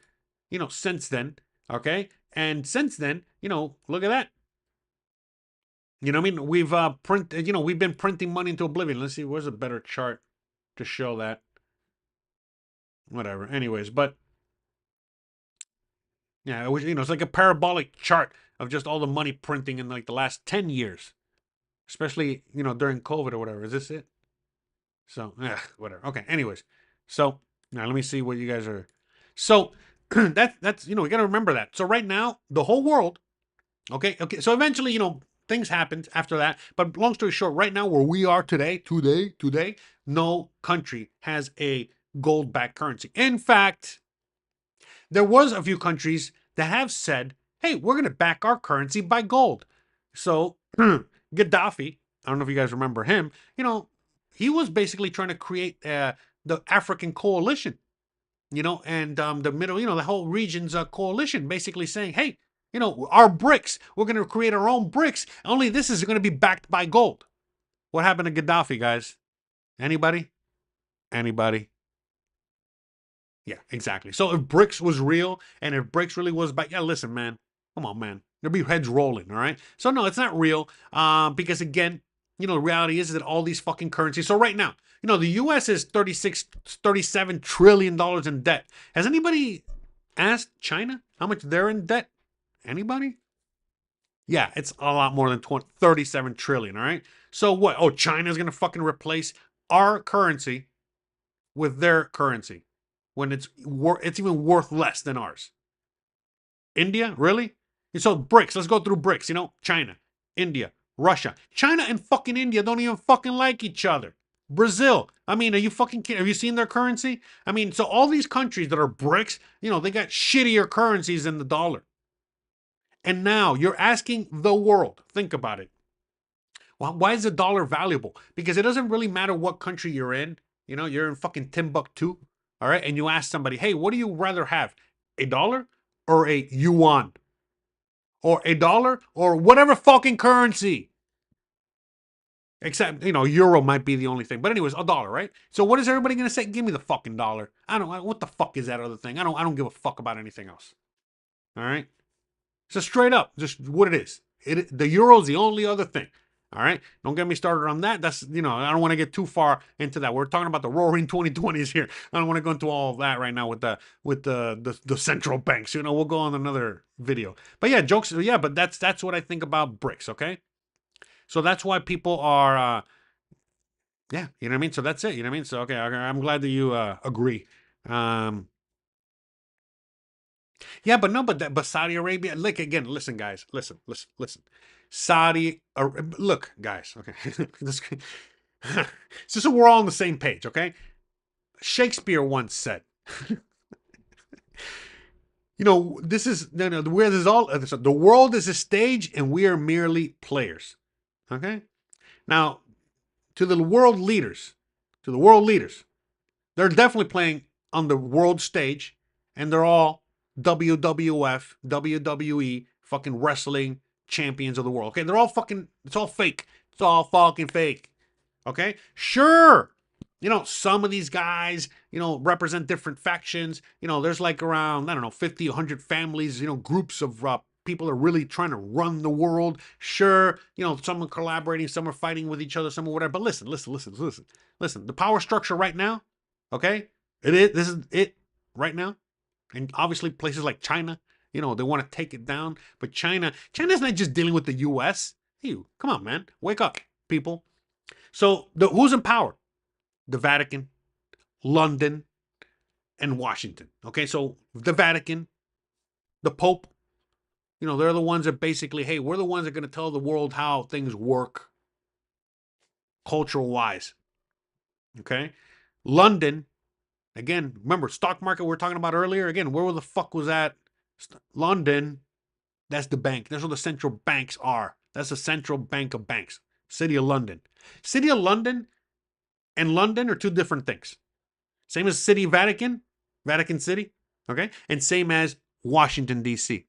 since then, okay? And since then, look at that. We've we've been printing money into oblivion. Let's see, where's a better chart to show that? Whatever. Anyways, but yeah, it was, it's like a parabolic chart of just all the money printing in like the last 10 years, especially, during COVID or whatever. Is this it? So, whatever. Okay. Anyways, so now let me see what you guys are. So that's, we got to remember that. So right now, the whole world, okay. So eventually, things happened after that. But long story short, right now where we are today, no country has a gold-backed currency. In fact, there was a few countries that have said, hey, we're going to back our currency by gold. So Gaddafi, I don't know if you guys remember him, he was basically trying to create the African coalition, and the middle, the whole region's coalition, basically saying, hey, our BRICS, we're going to create our own BRICS. Only this is going to be backed by gold. What happened to Gaddafi, guys? Anybody? Yeah, exactly. So if BRICS was real and if BRICS really was back, yeah, listen, man, come on, man. There'll be heads rolling, all right? So no, it's not real because, again, the reality is that all these fucking currencies. So right now, the U.S. is $37 trillion in debt. Has anybody asked China how much they're in debt? Anybody? Yeah, it's a lot more than 37 trillion, all right? So what? Oh, China's going to fucking replace our currency with their currency when it's even worth less than ours. India, really? So BRICS, let's go through BRICS, China, India, Russia. China and fucking India don't even fucking like each other. Brazil, I mean, are you fucking kidding? Have you seen their currency? I mean, so all these countries that are BRICS, they got shittier currencies than the dollar. And now you're asking the world, think about it. Well, why is the dollar valuable? Because it doesn't really matter what country you're in. You're in fucking Timbuktu, all right? And you ask somebody, hey, what do you rather have? A dollar or a yuan? Or a dollar or whatever fucking currency? Except, euro might be the only thing. But anyways, a dollar, right? So what is everybody gonna say? Give me the fucking dollar. What the fuck is that other thing? I don't give a fuck about anything else. All right? So straight up, just what it is. The euro is the only other thing. All right? Don't get me started on that. That's, I don't want to get too far into that. We're talking about the roaring 2020s here. I don't want to go into all of that right now with the central banks. We'll go on another video. But yeah, jokes. Yeah, but that's what I think about BRICS, okay? So that's why people are yeah, you know what I mean? So that's it, you know what I mean? So okay, I'm glad that you agree. Yeah, but Saudi Arabia, look again, listen guys, listen. Look, guys, okay. So we're all on the same page, okay? Shakespeare once said, this is where this is all the world is a stage and we are merely players. Okay? Now, to the world leaders, they're definitely playing on the world stage, and they're all WWF, WWE, fucking wrestling champions of the world. Okay, they're all fucking, it's all fake. It's all fucking fake. Okay, sure. Some of these guys, represent different factions. There's like around, I don't know, 50, 100 families, groups of people are really trying to run the world. Sure, some are collaborating, some are fighting with each other, some are whatever. But listen. The power structure right now, okay? This is it right now. And obviously places like China, they want to take it down. But China's not just dealing with the US. Hey, come on, man. Wake up, people. So who's in power? The Vatican, London, and Washington. Okay, so the Vatican, the Pope, they're the ones that basically, hey, we're the ones that are going to tell the world how things work cultural wise. Okay, London, again, remember, stock market we were talking about earlier. Again, where the fuck was that? London, that's the bank. That's where the central banks are. That's the central bank of banks. City of London. City of London and London are two different things. Same as City Vatican, Vatican City, okay? And same as Washington, D.C.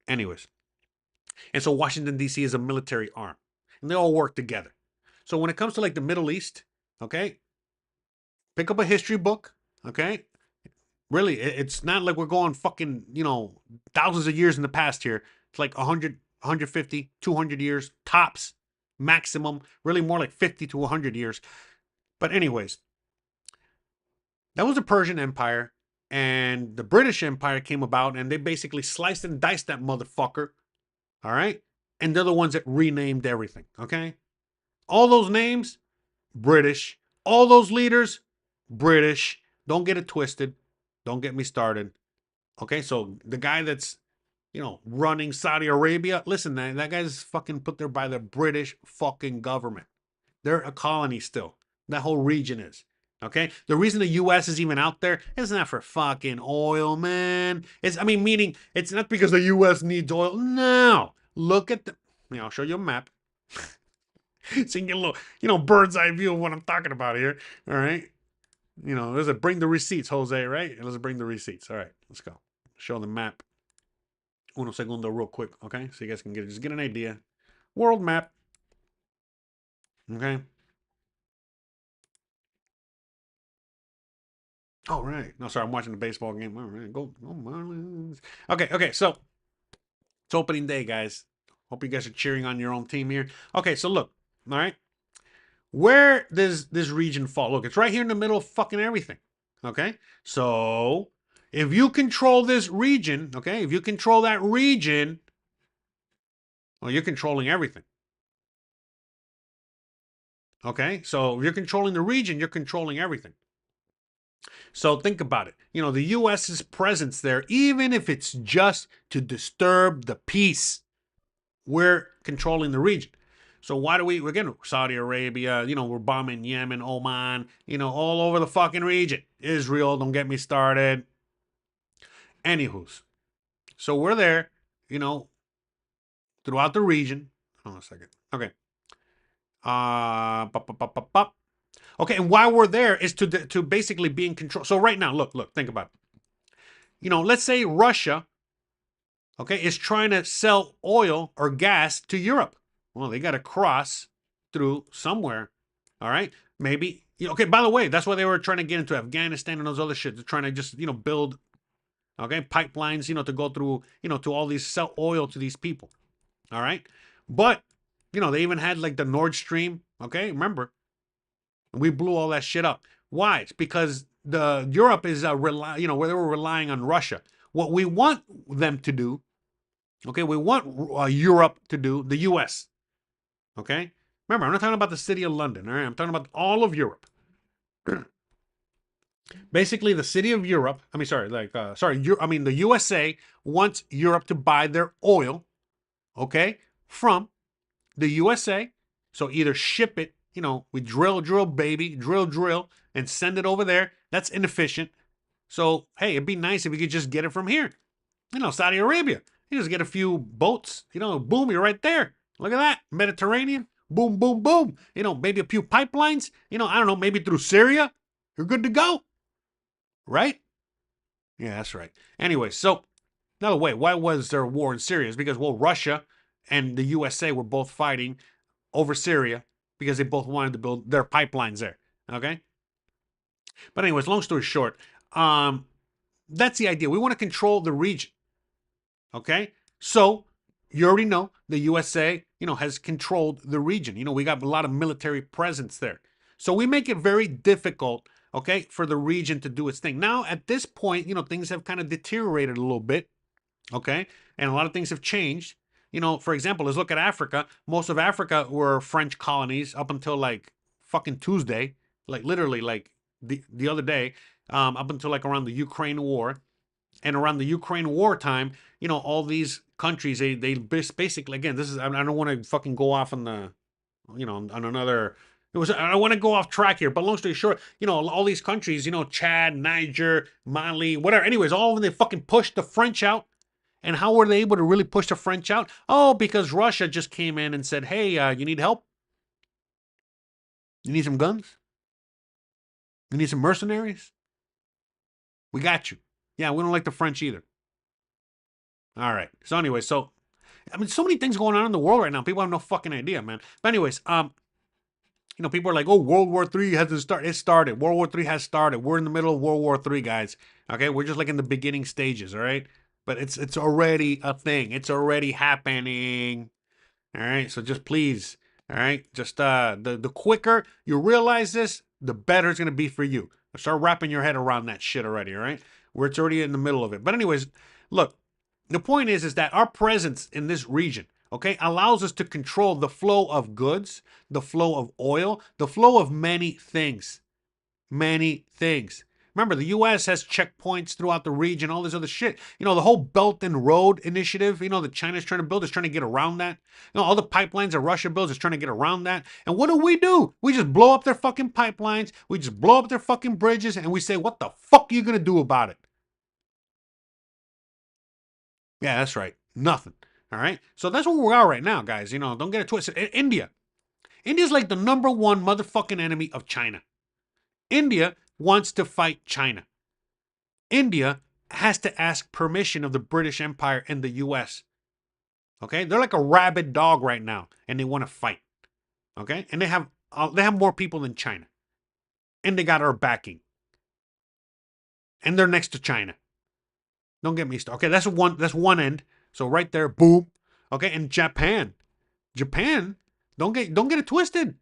Anyways. And so Washington, D.C. is a military arm. And they all work together. So when it comes to like the Middle East, okay, pick up a history book, okay? Really, it's not like we're going fucking, thousands of years in the past here. It's like 100, 150, 200 years, tops, maximum. Really more like 50 to 100 years. But anyways, that was the Persian Empire, and the British Empire came about, and they basically sliced and diced that motherfucker, all right? And they're the ones that renamed everything, okay? All those names, British. All those leaders, British. Don't get it twisted. Don't get me started. Okay, so the guy that's, running Saudi Arabia, listen, that guy's fucking put there by the British fucking government. They're a colony still. That whole region is. Okay? The reason the US is even out there is not for fucking oil, man. Meaning, it's not because the US needs oil. No. Look at I'll show you a map. So you can get a little, bird's eye view of what I'm talking about here. All right? There's a bring the receipts, Jose, right? Let's bring the receipts. All right, let's go. Show the map. Uno segundo real quick, okay? So you guys can just get an idea. World map. Okay? Oh, right. No, sorry, I'm watching the baseball game. All right, go Marlins. Okay, so it's opening day, guys. Hope you guys are cheering on your own team here. Okay, so look, all right? Where does this region fall? Look, it's right here in the middle of fucking everything, okay? So if you control this region, okay, if you control that region, well, you're controlling everything. Okay, so if you're controlling the region, you're controlling everything. So think about it. The U.S.'s presence there, even if it's just to disturb the peace, we're controlling the region. So why do again, Saudi Arabia, we're bombing Yemen, Oman, all over the fucking region. Israel, don't get me started. Anywho's. So we're there, throughout the region. Hold on a second. Okay. Okay, and why we're there is to basically be in control. So right now, look, think about it. Let's say Russia, okay, is trying to sell oil or gas to Europe. Well, they got to cross through somewhere. All right. Maybe, okay, by the way, that's why they were trying to get into Afghanistan and those other shit. They're trying to just, build, okay, pipelines, to go through, to all these, sell oil to these people. All right. But, they even had like the Nord Stream. Okay. Remember, we blew all that shit up. Why? It's because the Europe is where they were relying on Russia. What we want them to do, okay, we want Europe to do, the U.S. Okay, remember, I'm not talking about the city of London. All right, I'm talking about all of Europe. Basically, the city of Europe. I mean, the USA wants Europe to buy their oil, okay, from the USA. So either ship it, we drill, baby, drill, and send it over there. That's inefficient. So, hey, it'd be nice if we could just get it from here. Saudi Arabia. You just get a few boats, boom, you're right there. Look at that. Mediterranean. Boom, boom, boom. Maybe a few pipelines. I don't know, maybe through Syria. You're good to go. Right? Yeah, that's right. Anyway, so, another way, why was there a war in Syria? It's because, well, Russia and the USA were both fighting over Syria because they both wanted to build their pipelines there. Okay? But anyways, long story short, that's the idea. We want to control the region. Okay? So, you already know the USA, has controlled the region. We got a lot of military presence there. So we make it very difficult, okay, for the region to do its thing. Now, at this point, things have kind of deteriorated a little bit, okay? And a lot of things have changed. For example, let's look at Africa. Most of Africa were French colonies up until like fucking Tuesday, like literally like the other day, up until like around the Ukraine war. And around the Ukraine war time, all these countries, they basically, again, this is, I don't want to fucking go off on the, on another, I don't want to go off track here, but long story short, all these countries, Chad, Niger, Mali, whatever. Anyways, all of them, they fucking pushed the French out. And how were they able to really push the French out? Oh, because Russia just came in and said, hey, you need help? You need some guns? You need some mercenaries? We got you. Yeah, we don't like the French either. All right. So anyway, so so many things going on in the world right now. People have no fucking idea, man. But anyways, people are like, oh, World War III hasn't started. It started. World War III has started. We're in the middle of World War III, guys. Okay, we're just like in the beginning stages, all right? But it's already a thing. It's already happening. All right. So just please, all right, just the quicker you realize this, the better it's gonna be for you. Start wrapping your head around that shit already, all right? Where it's already in the middle of it. But anyways, look, the point is that our presence in this region, okay, allows us to control the flow of goods, the flow of oil, the flow of many things. Many things. Remember, the U.S. has checkpoints throughout the region, all this other shit. The whole Belt and Road Initiative, that China's trying to build is trying to get around that. All the pipelines that Russia builds is trying to get around that. And what do? We just blow up their fucking pipelines. We just blow up their fucking bridges. And we say, what the fuck are you going to do about it? Yeah, that's right. Nothing. All right? So that's where we are right now, guys. Don't get it twisted. India. India's like the number one motherfucking enemy of China. India wants to fight China. India has to ask permission of the British Empire and the US. Okay? They're like a rabid dog right now, and they want to fight. Okay? And they have more people than China. And they got our backing. And they're next to China. Don't get me started. Okay, that's one end. So right there, boom. Okay, and Japan, don't get it twisted.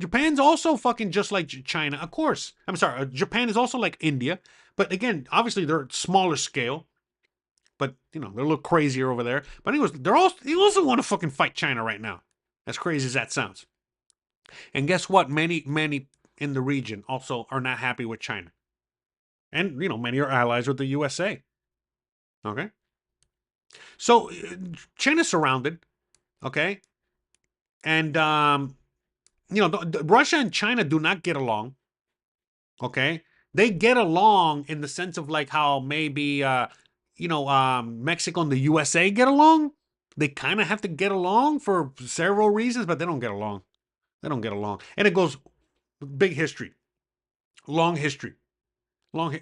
Japan's also fucking just like China, of course. I'm sorry, Japan is also like India, but again, obviously they're smaller scale. But they're a little crazier over there. But anyways, they also want to fucking fight China right now. As crazy as that sounds. And guess what? Many in the region also are not happy with China. And many are allies with the USA. Okay. So China's surrounded, okay, and Russia and China do not get along. Okay, they get along in the sense of like how maybe Mexico and the USA get along. They kind of have to get along for several reasons, but they don't get along. And it goes big history, long history.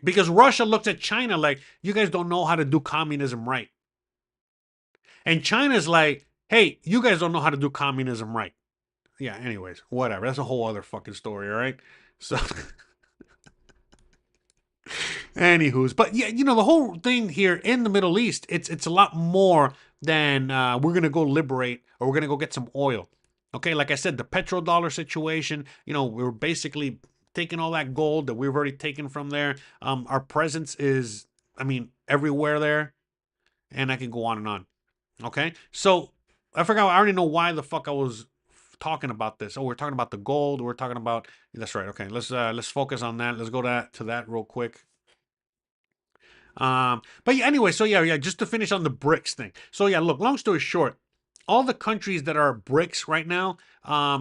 Because Russia looks at China like, you guys don't know how to do communism right. And China's like, hey, you guys don't know how to do communism right. Yeah, anyways, whatever. That's a whole other fucking story, all right? So, anywho's, but yeah, the whole thing here in the Middle East, it's a lot more than we're gonna go liberate or we're gonna go get some oil. Okay, like I said, the petrodollar situation, we're basically taking all that gold that we've already taken from there. Our presence is, I mean, everywhere there, and I can go on and on. Okay, so I forgot. I already know why the fuck I was talking about this. Oh, we're talking about the gold. We're talking about. That's right. Okay, let's focus on that. Let's go to that real quick. But yeah, anyway, so yeah, just to finish on the BRICS thing. So yeah, look, long story short, all the countries that are BRICS right now,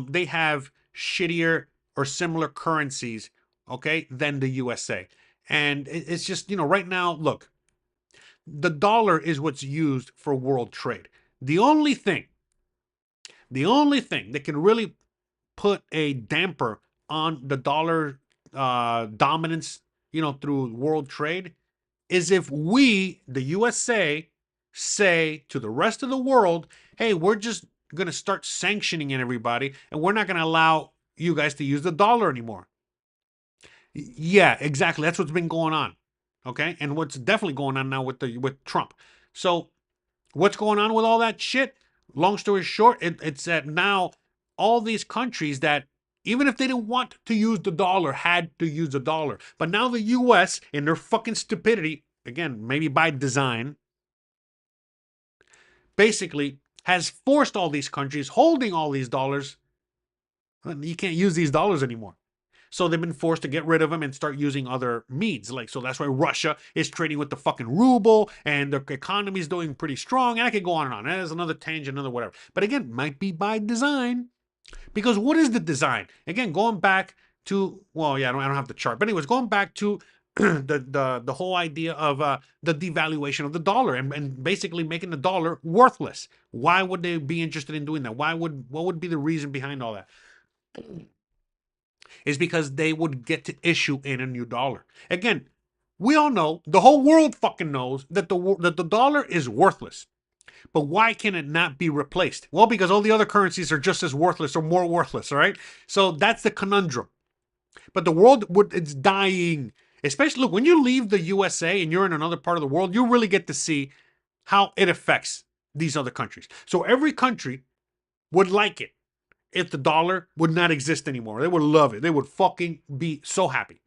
they have shittier or similar currencies, okay, than the USA. And it's just, right now, look, the dollar is what's used for world trade. The only thing that can really put a damper on the dollar dominance, through world trade is if we, the USA, say to the rest of the world, hey, we're just going to start sanctioning everybody and we're not going to allow you guys to use the dollar anymore. Yeah, exactly. That's what's been going on. Okay? And what's definitely going on now with Trump. So, what's going on with all that shit? Long story short, it's that now all these countries that even if they didn't want to use the dollar had to use the dollar. But now the US in their fucking stupidity, again, maybe by design, basically has forced all these countries holding all these dollars. You can't use these dollars anymore. So they've been forced to get rid of them and start using other means. So that's why Russia is trading with the fucking ruble and the economy is doing pretty strong. And I could go on and on. That is another tangent, another whatever. But again, might be by design. Because what is the design? Again, going back to, well, yeah, I don't have the chart. But anyways, going back to the whole idea of the devaluation of the dollar and basically making the dollar worthless. Why would they be interested in doing that? What would be the reason behind all that? Is because they would get to issue in a new dollar. Again, we all know, the whole world fucking knows that the dollar is worthless. But why can it not be replaced? Well, because all the other currencies are just as worthless or more worthless, right? So that's the conundrum. But the world it's dying. Especially, look, when you leave the USA and you're in another part of the world, you really get to see how it affects these other countries. So every country would like it if the dollar would not exist anymore. They would love it. They would fucking be so happy.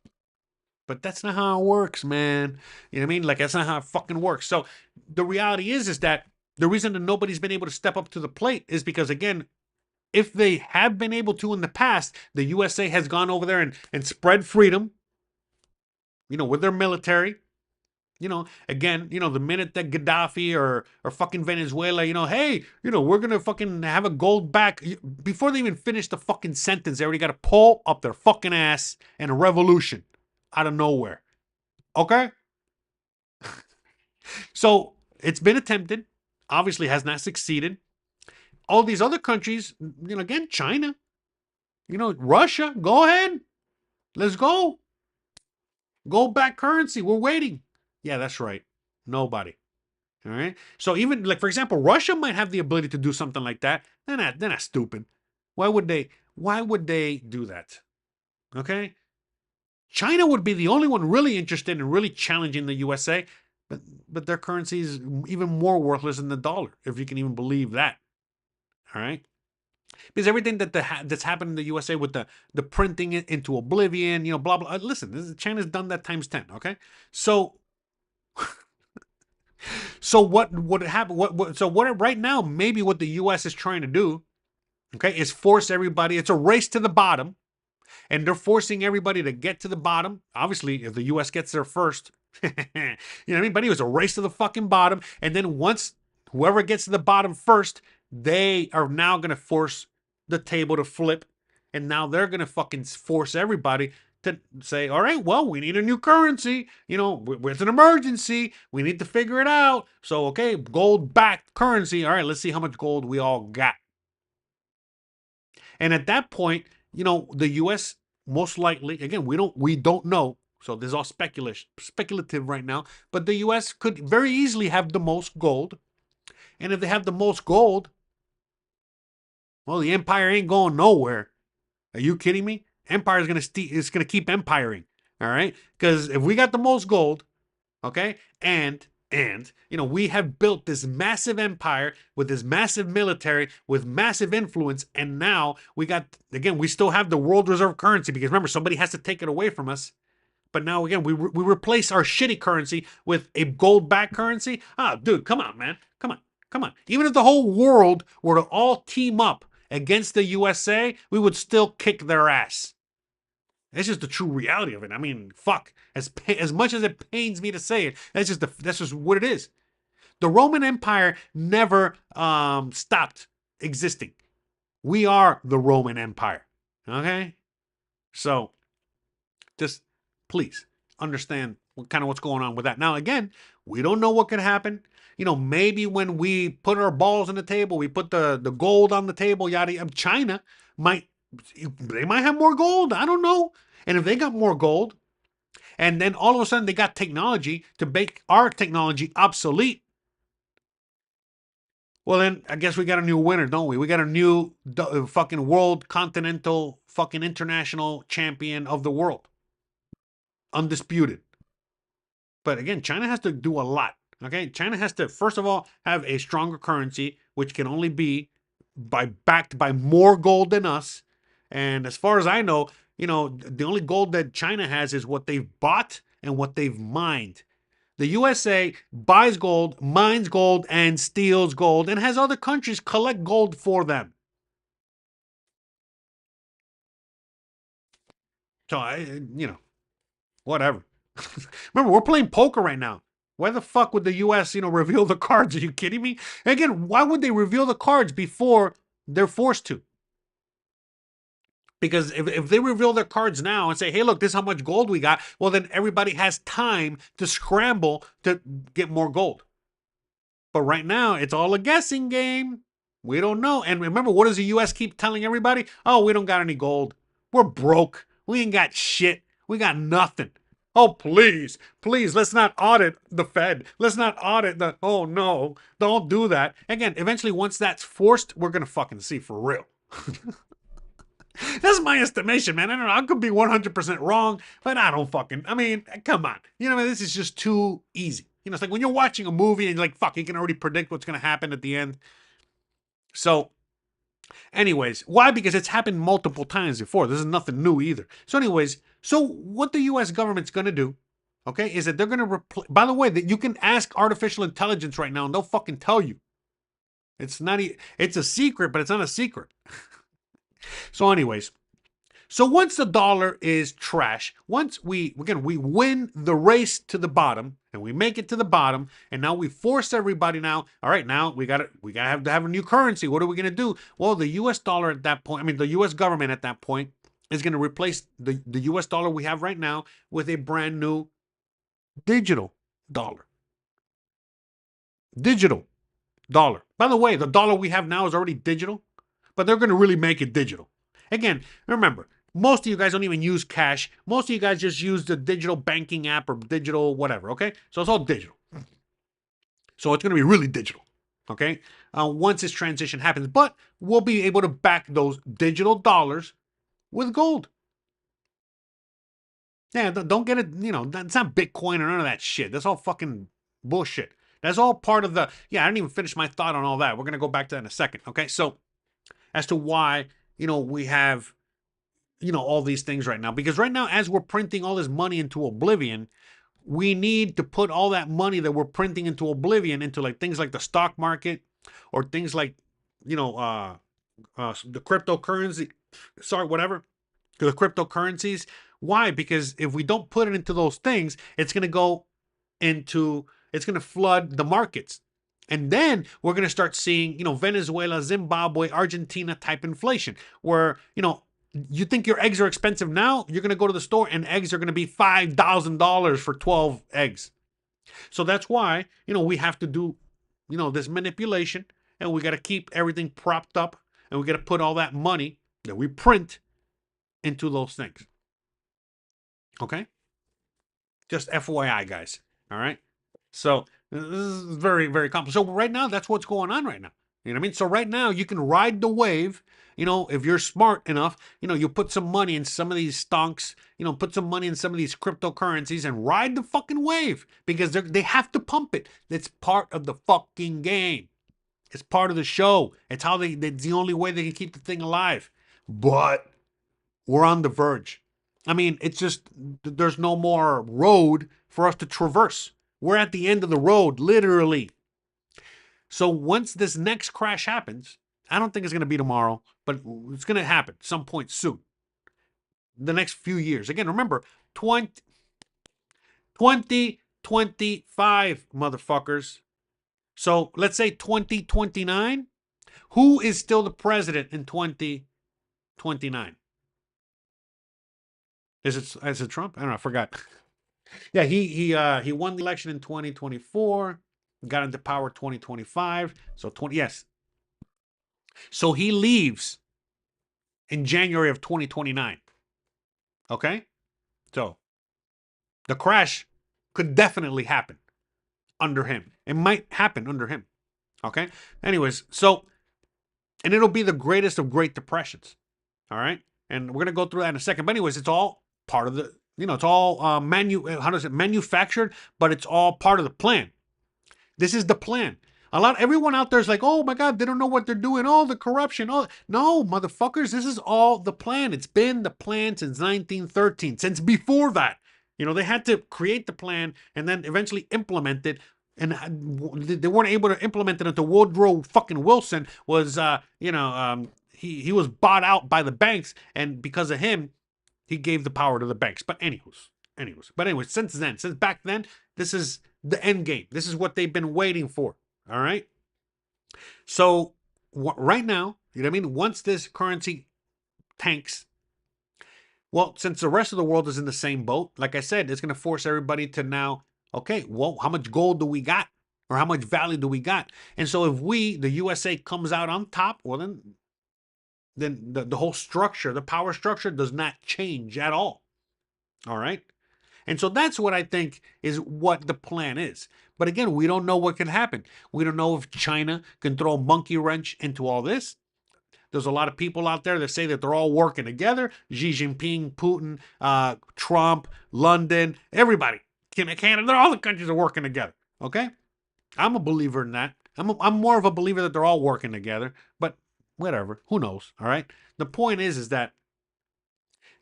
But that's not how it works, man. You know what I mean? Like, that's not how it fucking works. So the reality is that the reason that nobody's been able to step up to the plate is because, again, if they have been able to in the past, the USA has gone over there and spread freedom, with their military. Again, the minute that Gaddafi or fucking Venezuela, hey, we're going to fucking have a gold back. Before they even finish the fucking sentence, they already got to pull up their fucking ass and a revolution out of nowhere. Okay? So it's been attempted, obviously has not succeeded. All these other countries, again, China, Russia, go ahead. Let's go. Gold back currency. We're waiting. Yeah, that's right. Nobody. All right. So even like, for example, Russia might have the ability to do something like that. They're not stupid. Why would they do that? Okay. China would be the only one really interested in really challenging the USA, but their currency is even more worthless than the dollar, if you can even believe that. All right. Because everything that's happened in the USA with the printing it into oblivion, blah blah. Listen, China's done that times 10. Okay, so what would happen? What right now? Maybe what the U.S. is trying to do, okay, is force everybody. It's a race to the bottom, and they're forcing everybody to get to the bottom. Obviously, if the U.S. gets there first, you know what I mean. But it was a race to the fucking bottom, and then once whoever gets to the bottom first, they are now going to force the table to flip, and now they're going to fucking force everybody to say, all right, well, we need a new currency. It's an emergency. We need to figure it out. So, okay, gold-backed currency. All right, let's see how much gold we all got. And at that point, the U.S. most likely, again, we don't know. So this is all speculative right now. But the U.S. could very easily have the most gold. And if they have the most gold, Well, the empire ain't going nowhere. Are you kidding me? Empire is gonna keep empiring. All right, because if we got the most gold, okay, and we have built this massive empire with this massive military with massive influence, and now we still have the world reserve currency because remember somebody has to take it away from us. But now again, we replace our shitty currency with a gold backed currency. Ah, dude, come on, man, come on. Even if the whole world were to all team up against the USA, we would still kick their ass. That's just the true reality of it. I mean, fuck. As much as it pains me to say it, that's just what it is. The Roman Empire never stopped existing. We are the Roman Empire. Okay, so just please understand what's going on with that. Now, again, we don't know what could happen. Maybe when we put our balls on the table, we put the gold on the table. China might have more gold. I don't know. And if they got more gold, and then all of a sudden they got technology to make our technology obsolete, well, then I guess we got a new winner, don't we? We got a new fucking world continental fucking international champion of the world. Undisputed. But again, China has to do a lot. Okay, China has to first of all have a stronger currency, which can only be backed by more gold than us. And as far as I know, the only gold that China has is what they've bought and what they've mined. The USA buys gold, mines gold, and steals gold, and has other countries collect gold for them. So whatever. Remember, we're playing poker right now. Why the fuck would the US, reveal the cards? Are you kidding me? Again, why would they reveal the cards before they're forced to? Because if they reveal their cards now and say, hey, look, this is how much gold we got, well, then everybody has time to scramble to get more gold. But right now, it's all a guessing game. We don't know. And remember, what does the US keep telling everybody? Oh, we don't got any gold. We're broke. We ain't got shit. We got nothing. Oh, please, let's not audit the Fed. Let's not audit oh no, don't do that. Again, eventually, once that's forced, we're going to fucking see for real. That's my estimation, man. I don't know. I could be 100% wrong, but I mean, come on. This is just too easy. It's like when you're watching a movie and you're like, fuck, you can already predict what's going to happen at the end. So, anyways, why? Because it's happened multiple times before. This is nothing new either. So, anyways, what the U.S. government's going to do, okay, is that they're going to replace. By the way, that you can ask artificial intelligence right now, and they'll fucking tell you. It's a secret, but it's not a secret. So, anyways, once the dollar is trash, once we win the race to the bottom, and we make it to the bottom, and now we force everybody now. All right, now we gotta have a new currency. What are we gonna do? Well, the U.S. dollar at that point, the U.S. government at that point is gonna replace the U.S. dollar we have right now with a brand new digital dollar. Digital dollar. By the way, the dollar we have now is already digital, but they're gonna really make it digital. Again, remember, most of you guys don't even use cash. Most of you guys just use the digital banking app or digital whatever, okay? So it's all digital. So it's going to be really digital, okay? Once this transition happens. But we'll be able to back those digital dollars with gold. Yeah, don't get it, that's not Bitcoin or none of that shit. That's all fucking bullshit. That's all part of I didn't even finish my thought on all that. We're going to go back to that in a second, okay? So as to why, we have all these things right now, because right now, as we're printing all this money into oblivion, we need to put all that money that we're printing into oblivion into like things like the stock market or things like the cryptocurrency, the cryptocurrencies. Why? Because if we don't put it into those things, it's going to flood the markets. And then we're going to start seeing, Venezuela, Zimbabwe, Argentina type inflation where, you think your eggs are expensive now, you're going to go to the store and eggs are going to be $5,000 for 12 eggs. So that's why, we have to do, this manipulation, and we got to keep everything propped up, and we got to put all that money that we print into those things. Okay? Just FYI, guys. All right? So this is very, very complicated. So right now, that's what's going on right now. You know what I mean? So right now you can ride the wave. If you're smart enough, you put some money in some of these stonks, put some money in some of these cryptocurrencies and ride the fucking wave because they have to pump it. It's part of the fucking game. It's part of the show. It's the only way they can keep the thing alive. But we're on the verge. I mean, it's just, there's no more road for us to traverse. We're at the end of the road, literally. So once this next crash happens, I don't think it's going to be tomorrow, but it's going to happen some point soon. The next few years. Again, remember, 2025, motherfuckers. So let's say 2029. Who is still the president in 2029? Is it Trump? I don't know. I forgot. Yeah, he won the election in 2024, got into power 2025. So yes. So he leaves in January of 2029. Okay? So the crash could definitely happen under him. It might happen under him. Okay? Anyways, and it'll be the greatest of Great Depressions. All right? And we're going to go through that in a second. But anyways, it's all part of the, it's all manufactured, but it's all part of the plan. This is the plan. Everyone out there is like, oh my God, they don't know what they're doing. Oh, the corruption. Oh, no, motherfuckers, this is all the plan. It's been the plan since 1913, since before that. They had to create the plan and then eventually implement it. And they weren't able to implement it until Woodrow fucking Wilson was, he was bought out by the banks. And because of him, he gave the power to the banks. But anyways, since back then, this is the end game. This is what they've been waiting for. All right. So right now, you know what I mean? Once this currency tanks, well, since the rest of the world is in the same boat, like I said, it's going to force everybody to now, okay, well, how much gold do we got? Or how much value do we got? And so if the USA comes out on top, well, then the whole structure, the power structure does not change at all. All right. And so that's what I think is what the plan is. But again, we don't know what can happen. We don't know if China can throw a monkey wrench into all this. There's a lot of people out there that say that they're all working together. Xi Jinping, Putin, Trump, London, everybody. Canada, all the countries are working together. Okay? I'm a believer in that. I'm more of a believer that they're all working together. But whatever. Who knows? All right? The point is that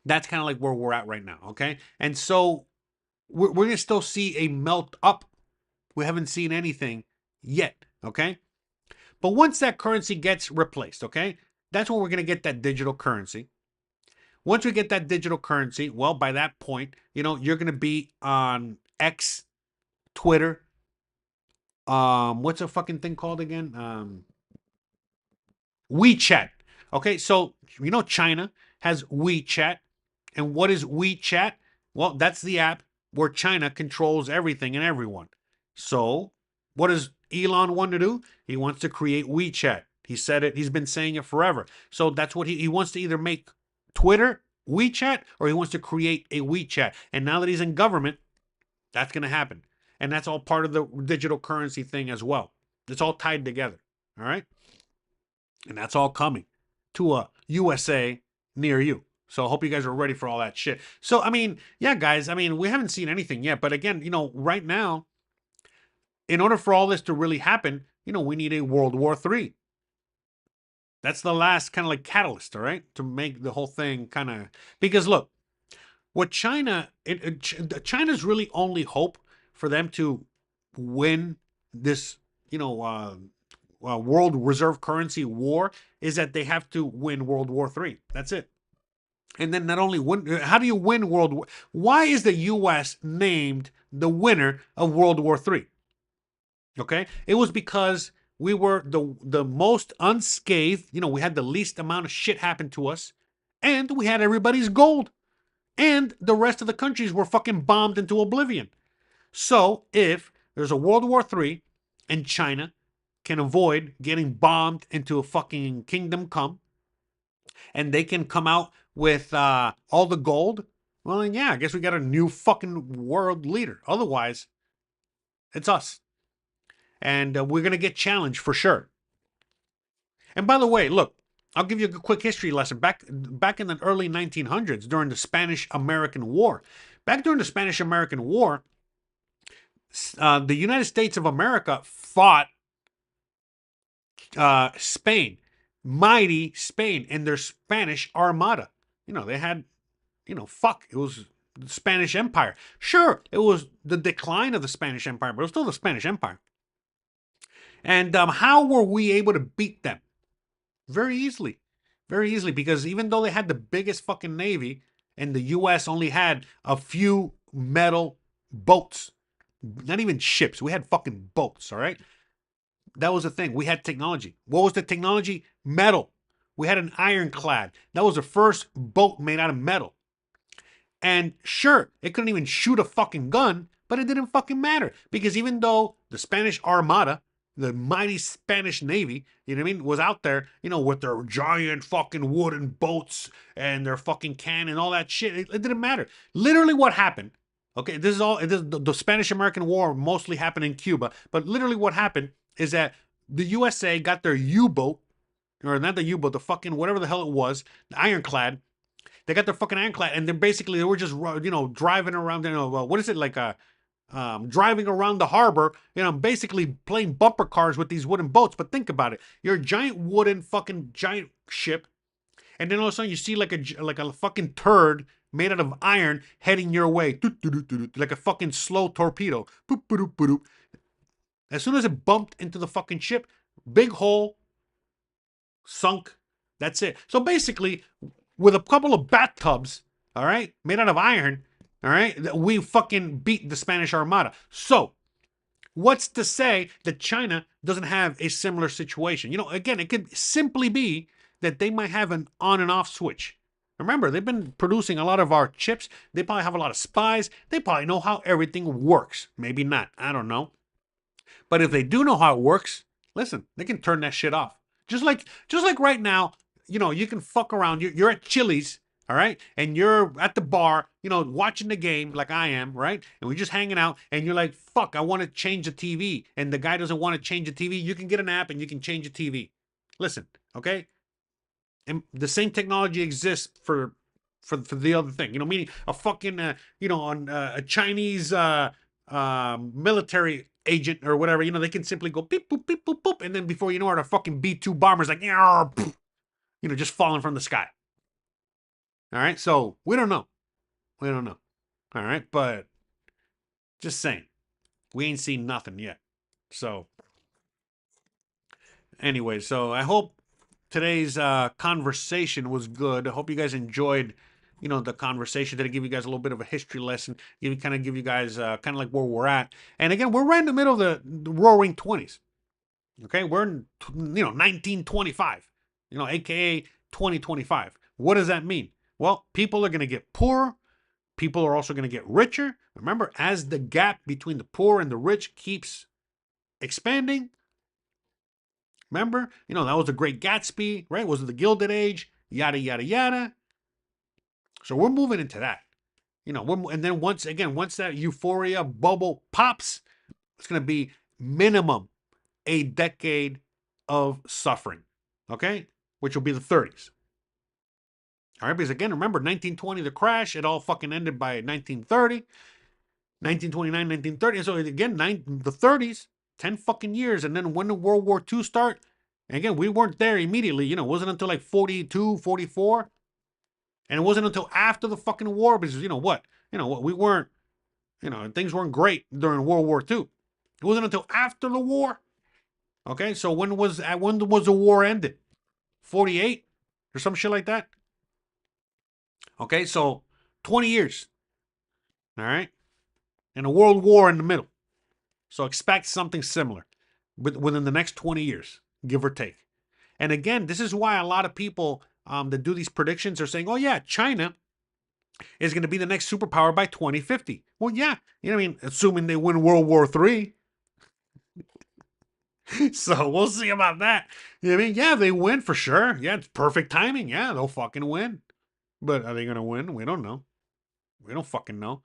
that's kind of like where we're at right now. Okay? And so we're going to still see a melt up. We haven't seen anything yet, okay? But once that currency gets replaced, okay, that's when we're going to get that digital currency. Once we get that digital currency, well, by that point, you're going to be on X, Twitter. What's a fucking thing called again? WeChat. Okay, so China has WeChat. And what is WeChat? Well, that's the app where China controls everything and everyone. So what does Elon want to do? He wants to create WeChat. He said it. He's been saying it forever. So that's what he wants to either make Twitter WeChat or he wants to create a WeChat. And now that he's in government, that's going to happen. And that's all part of the digital currency thing as well. It's all tied together. All right. And that's all coming to a USA near you. So I hope you guys are ready for all that shit. So, I mean, yeah, guys, we haven't seen anything yet. But again, right now, in order for all this to really happen, we need a World War III. That's the last kind of like catalyst, all right, to make the whole thing kind of, because look, what China's really only hope for them to win this, world reserve currency war is that they have to win World War III. That's it. And then not only win, how do you win World War? Why is the U.S. named the winner of World War III? Okay, it was because we were the most unscathed. We had the least amount of shit happen to us, and we had everybody's gold, and the rest of the countries were fucking bombed into oblivion. So if there's a World War III and China can avoid getting bombed into a fucking kingdom come, and they can come out with all the gold, well, then yeah, I guess we got a new fucking world leader. Otherwise, it's us. And we're going to get challenged for sure. And by the way, look, I'll give you a quick history lesson. Back in the early 1900s, during the Spanish-American War, during the Spanish-American War, the United States of America fought Spain, mighty Spain, and their Spanish Armada. They had, it was the Spanish Empire. Sure, it was the decline of the Spanish Empire, but it was still the Spanish Empire. And how were we able to beat them? Very easily. Very easily, because even though they had the biggest fucking navy and the U.S. only had a few metal boats, not even ships, we had fucking boats, all right? That was the thing. We had technology. What was the technology? Metal. We had an ironclad. That was the first boat made out of metal. And sure, it couldn't even shoot a fucking gun, but it didn't fucking matter. Because even though the Spanish Armada, the mighty Spanish Navy, you know what I mean, was out there, with their giant fucking wooden boats and their fucking cannon and all that shit, it didn't matter. Literally what happened, okay, the Spanish-American War mostly happened in Cuba, but literally what happened is that the USA got their U-boat, or not the U-boat, the fucking whatever the hell it was, the ironclad. They got their fucking ironclad, and they were just, driving around, what is it, like driving around the harbor, basically playing bumper cars with these wooden boats. But think about it. You're a giant wooden fucking giant ship, and then all of a sudden you see like a fucking turd made out of iron heading your way. Like a fucking slow torpedo. As soon as it bumped into the fucking ship, big hole, sunk. That's it. So basically, with a couple of bathtubs, all right, made out of iron, all right, we fucking beat the Spanish Armada. So, what's to say that China doesn't have a similar situation? Again, it could simply be that they might have an on and off switch. Remember, they've been producing a lot of our chips. They probably have a lot of spies. They probably know how everything works. Maybe not. I don't know. But if they do know how it works, listen, they can turn that shit off. Just like right now, you can fuck around. You're at Chili's, all right? And you're at the bar, watching the game like I am, right? And we're just hanging out, and you're like, fuck, I want to change the TV. And the guy doesn't want to change the TV. You can get an app and you can change the TV. Listen, okay? And the same technology exists for the other thing. Meaning a fucking, on a Chinese military agent or whatever, they can simply go beep, boop, beep, boop, boop. And then before you know it, a fucking B-2 bomber's like, just falling from the sky. All right, so we don't know. All right, but just saying, we ain't seen nothing yet. So anyway, so I hope today's conversation was good. I hope you guys enjoyed, the conversation. Did I give you guys a little bit of a history lesson? Give you guys kind of like where we're at. And again, we're right in the middle of the roaring 20s. Okay, we're in 1925. AKA 2025. What does that mean? Well, people are going to get poorer. People are also going to get richer. Remember, as the gap between the poor and the rich keeps expanding. Remember, that was the Great Gatsby, right? Was it the Gilded Age? Yada, yada, yada. So we're moving into that. And then once that euphoria bubble pops, it's going to be minimum a decade of suffering. Okay? Which will be the 30s. All right, because again, remember 1920, the crash, it all fucking ended by 1930, 1929, 1930. So again, the 30s, 10 fucking years. And then when did World War II start? And again, we weren't there immediately. It wasn't until like 42, 44. And it wasn't until after the fucking war, because we weren't, things weren't great during World War II. It wasn't until after the war. Okay, so when was the war ended? 48 or some shit like that. Okay, so 20 years. All right, and a world war in the middle. So expect something similar within the next 20 years, give or take. And again, this is why a lot of people that do these predictions are saying, oh yeah, China is going to be the next superpower by 2050. Well, yeah, assuming they win World War III. So we'll see about that. Yeah, they win for sure. Yeah, it's perfect timing. Yeah, they'll fucking win. But are they going to win? We don't know. We don't fucking know.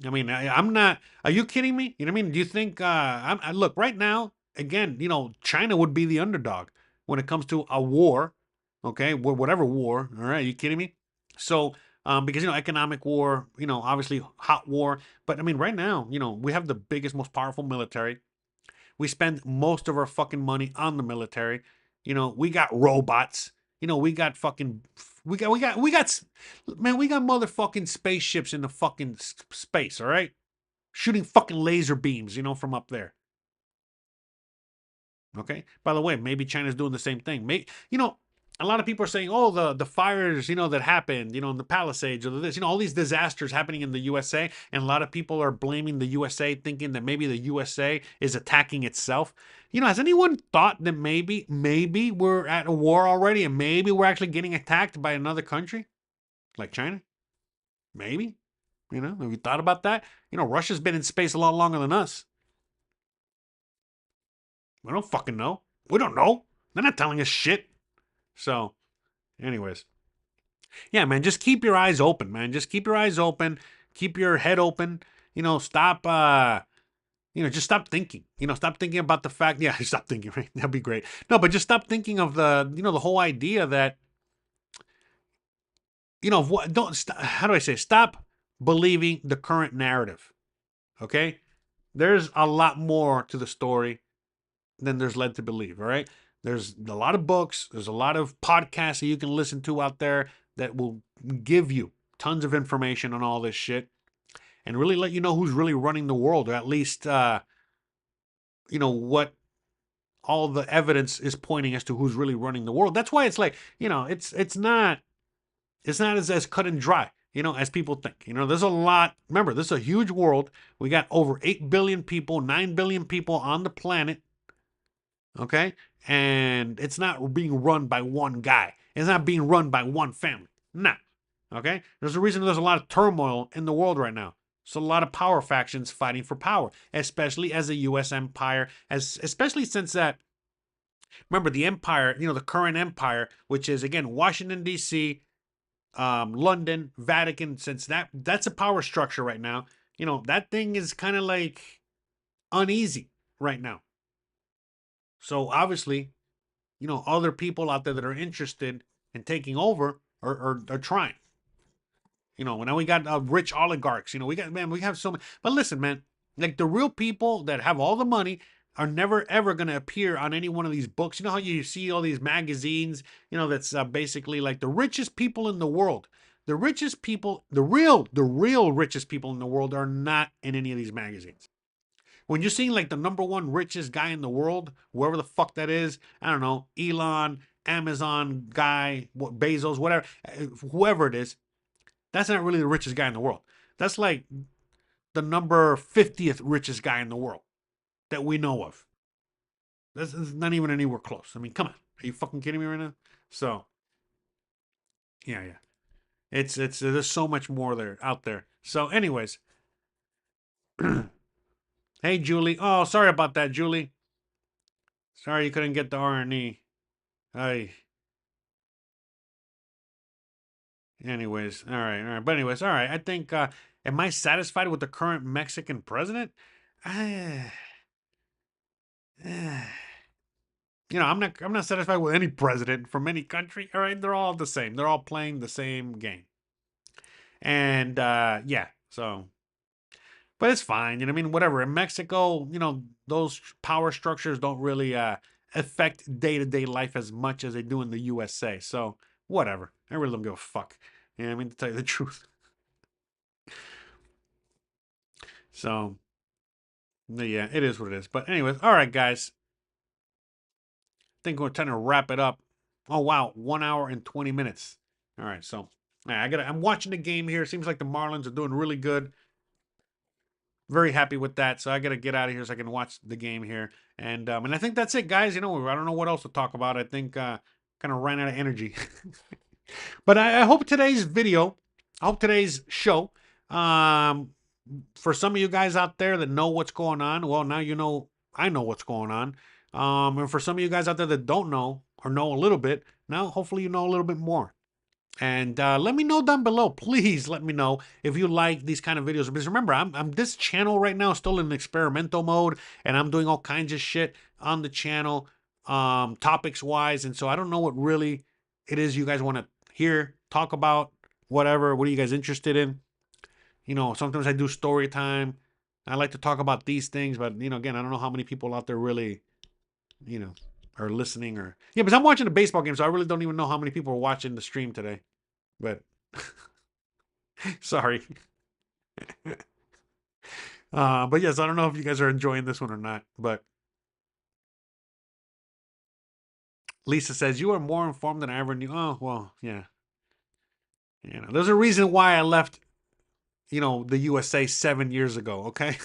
I'm not. Are you kidding me? Do you think? Look, right now, again, China would be the underdog. when it comes to a war, okay, whatever war, all right, you kidding me? So, because, economic war, obviously hot war, but I mean, right now, we have the biggest, most powerful military. We spend most of our fucking money on the military. We got robots. We got fucking, man, we got motherfucking spaceships in the fucking space, all right? Shooting fucking laser beams, from up there. Okay. By the way, maybe China's doing the same thing. A lot of people are saying, oh, the fires, that happened, in the Palisades or this, all these disasters happening in the USA. And a lot of people are blaming the USA, thinking that maybe the USA is attacking itself. Has anyone thought that maybe we're at a war already and maybe we're actually getting attacked by another country like China? Maybe. Have you thought about that? Russia's been in space a lot longer than us. We don't fucking know. We don't know. They're not telling us shit. So, anyways. Yeah, man, just keep your eyes open, man. Just keep your eyes open. Keep your head open. Stop, just stop thinking. Stop thinking about the fact, yeah, stop thinking, right? That'd be great. No, but just stop thinking of the whole idea that, how do I say, stop believing the current narrative, okay? There's a lot more to the story than there's led to believe, all right? There's a lot of books, there's a lot of podcasts that you can listen to out there that will give you tons of information on all this shit and really let you know who's really running the world, or at least, what all the evidence is pointing as to who's really running the world. That's why it's like, it's not as cut and dry, as people think. There's a lot. Remember, this is a huge world. We got over 8 billion people, 9 billion people on the planet. Okay? And it's not being run by one guy. It's not being run by one family. Nah. Okay? There's a reason there's a lot of turmoil in the world right now. So a lot of power factions fighting for power, especially as a U.S. empire, especially since that, remember, the empire, the current empire, which is, again, Washington, D.C., London, Vatican, since that's a power structure right now, that thing is kind of like uneasy right now. So obviously, other people out there that are interested in taking over are trying. Now we got rich oligarchs. We have so many. But listen, man, like the real people that have all the money are never ever going to appear on any one of these books. You know how you see all these magazines, that's basically like the richest people in the world. The richest people, the real richest people in the world are not in any of these magazines. When you're seeing like the number one richest guy in the world, whoever the fuck that is, I don't know, Elon, Amazon guy, Bezos, whatever, whoever it is, that's not really the richest guy in the world. That's like the number 50th richest guy in the world that we know of. This is not even anywhere close. I mean, come on. Are you fucking kidding me right now? So, yeah. It's there's so much more there out there. So, anyways. Hey, Julie. Oh, sorry about that, Julie. Sorry you couldn't get the R&E. Hey. Anyways, all right. But anyways, all right. I think, am I satisfied with the current Mexican president? I'm not satisfied with any president from any country. All right, they're all the same. They're all playing the same game. And yeah, so, but it's fine. I mean, whatever. In Mexico, those power structures don't really affect day-to-day life as much as they do in the USA. So whatever. I really don't give a fuck. I mean, to tell you the truth. So yeah, it is what it is. But anyways, all right, guys. I think we're trying to wrap it up. Oh wow, 1 hour and 20 minutes. All right, so I'm watching the game here. Seems like the Marlins are doing really good. Very happy with that. So I gotta get out of here so I can watch the game here. And I think that's it, guys. I don't know what else to talk about. I think kind of ran out of energy. But I hope today's video, I hope today's show, for some of you guys out there that know what's going on, well, now you know I know what's going on. And for some of you guys out there that don't know or know a little bit, now hopefully you know a little bit more. And let me know down below. Please let me know if you like these kind of videos. Because remember, I'm this channel right now still in experimental mode, and I'm doing all kinds of shit on the channel topics wise. And so I don't know what really it is you guys want to hear, talk about, whatever. What are you guys interested in? You know, sometimes I do story time. I like to talk about these things, but you know, again, I don't know how many people out there really, you know, are listening or yeah, because I'm watching a baseball game, so I really don't even know how many people are watching the stream today. But sorry. But yes, I don't know if you guys are enjoying this one or not. But Lisa says you are more informed than I ever knew. Oh well, yeah. You know, there's a reason why I left. You know, the USA 7 years ago. Okay.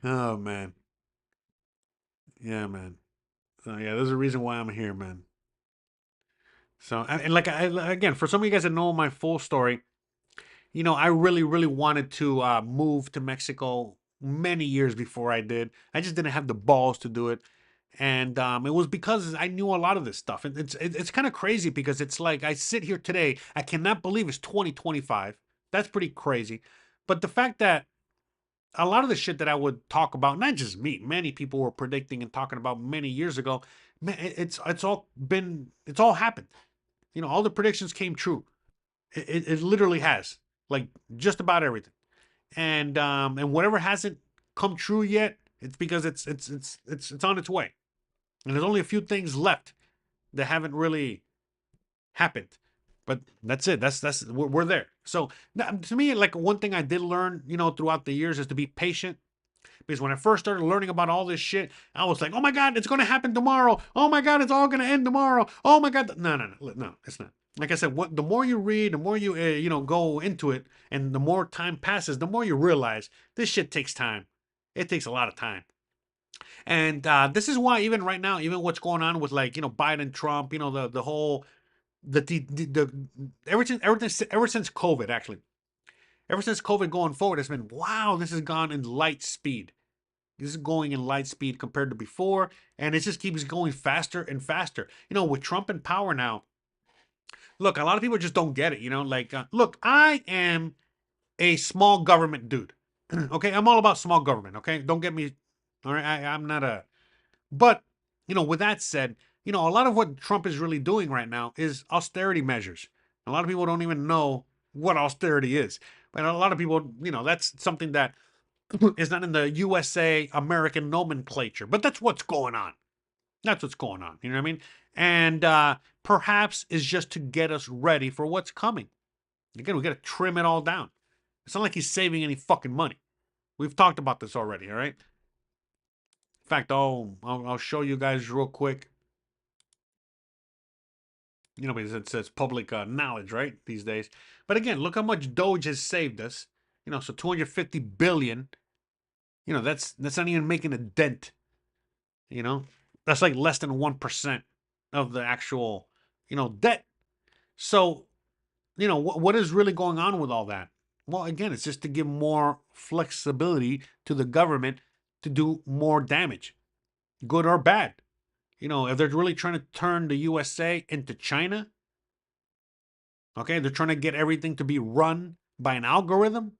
Oh man. Yeah, man. So yeah, there's a reason why I'm here, man. So and like again, for some of you guys that know my full story, you know, I really, really wanted to move to Mexico many years before I did. I just didn't have the balls to do it, and it was because I knew a lot of this stuff. And it's kind of crazy because it's like I sit here today, I cannot believe it's 2025. That's pretty crazy. But the fact that a lot of the shit that I would talk about, not just me, many people were predicting and talking about many years ago. Man, it's all happened. You know, all the predictions came true. It literally has, like just about everything. And whatever hasn't come true yet, it's because it's on its way. And there's only a few things left that haven't really happened. But that's it. We're there. So to me, like one thing I did learn, you know, throughout the years is to be patient. Because when I first started learning about all this shit, I was like, oh my God, it's going to happen tomorrow. Oh my God, it's all going to end tomorrow. Oh my God. No, it's not. Like I said, the more you read, the more you, you know, go into it, and the more time passes, the more you realize this shit takes time. It takes a lot of time. And this is why even right now, even what's going on with like, you know, Biden, Trump, you know, the whole, the ever since COVID, actually, ever since COVID going forward, it's been, wow, this has gone in light speed. This is going in light speed compared to before, and it just keeps going faster and faster. You know, with Trump in power now, look, a lot of people just don't get it. You know, like, look, I am a small government dude. Okay, I'm all about small government. Okay, don't get me. All right, I'm not a. But you know, with that said, you know, a lot of what Trump is really doing right now is austerity measures. A lot of people don't even know what austerity is, but a lot of people, you know, that's something that is not in the USA American nomenclature, but that's what's going on. That's what's going on. You know what I mean? And perhaps is just to get us ready for what's coming. Again, we got to trim it all down. It's not like he's saving any fucking money. We've talked about this already, all right? In fact, I'll show you guys real quick. You know, because it's public knowledge, right? These days. But again, look how much Doge has saved us. You know, so 250 billion. You know, that's not even making a dent. You know, that's like less than 1% of the actual, you know, debt. So, you know, what is really going on with all that? Well, again, it's just to give more flexibility to the government to do more damage, good or bad. You know, if they're really trying to turn the USA into China, okay, they're trying to get everything to be run by an algorithm,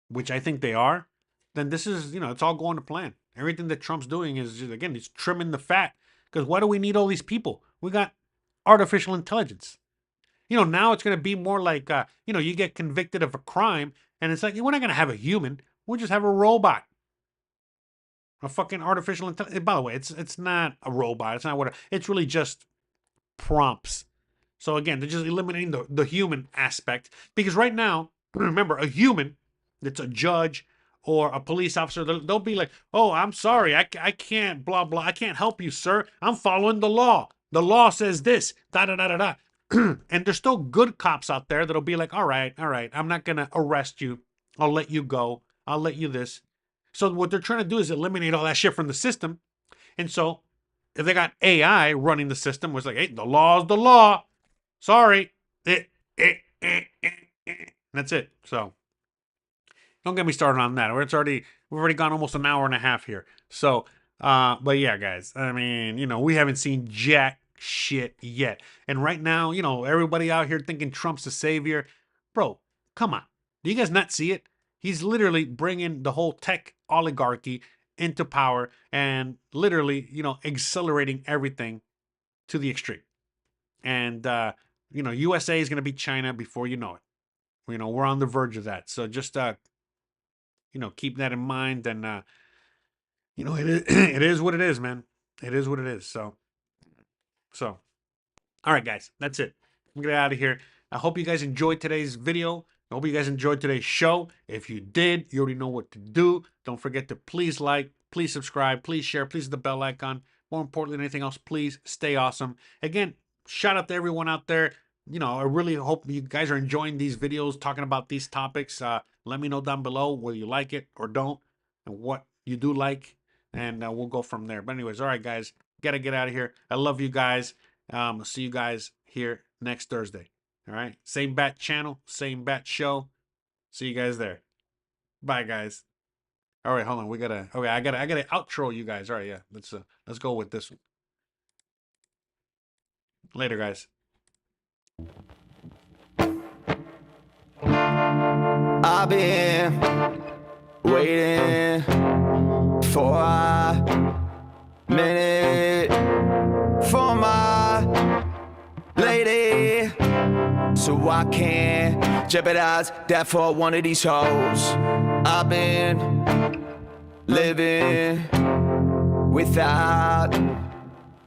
which I think they are, then this is, you know, it's all going to plan. Everything that Trump's doing is, just, again, he's trimming the fat. Because why do we need all these people? We got artificial intelligence. You know, now it's going to be more like, you know, you get convicted of a crime, and it's like, we're not going to have a human. We'll just have a robot. A fucking artificial intelligence. By the way, it's not a robot. It's not what it's really just prompts. So again, they're just eliminating the human aspect. Because right now, remember, a human that's a judge or a police officer, they'll be like, oh, I'm sorry, I can't, blah, blah, I can't help you, sir. I'm following the law. The law says this, da, da, da, da, da. And there's still good cops out there that'll be like, all right, I'm not going to arrest you. I'll let you go. I'll let you this. So what they're trying to do is eliminate all that shit from the system. And so if they got AI running the system, was like, hey, the law's the law. Sorry. That's it. So don't get me started on that. We've already gone almost an hour and a half here. So, but yeah, guys, I mean, you know, we haven't seen jack shit yet. And right now, you know, everybody out here thinking Trump's the savior. Bro, come on. Do you guys not see it? He's literally bringing the whole tech oligarchy into power and literally, accelerating everything to the extreme. And, USA is going to beat China before you know it. We're on the verge of that. So just, keep that in mind. And, it is what it is, man. It is what it is. So, all right, guys, that's it. I'm going to get out of here. I hope you guys enjoyed today's video. I hope you guys enjoyed today's show. If you did, you already know what to do. Don't forget to please like, please subscribe, please share, please hit the bell icon. More importantly than anything else, please stay awesome. Again, shout out to everyone out there. I really hope you guys are enjoying these videos, talking about these topics. Let me know down below whether you like it or don't, and what you do like, and we'll go from there. But anyways, all right, guys, gotta get out of here. I love you guys. See you guys here next Thursday. All right, same bat channel, same bat show. See you guys there. Bye, guys. All right, hold on. I gotta outro you guys. All right, yeah. Let's go with this one. Later, guys. I've been waiting for a minute for my lady, so I can't jeopardize that for one of these hoes. I've been living without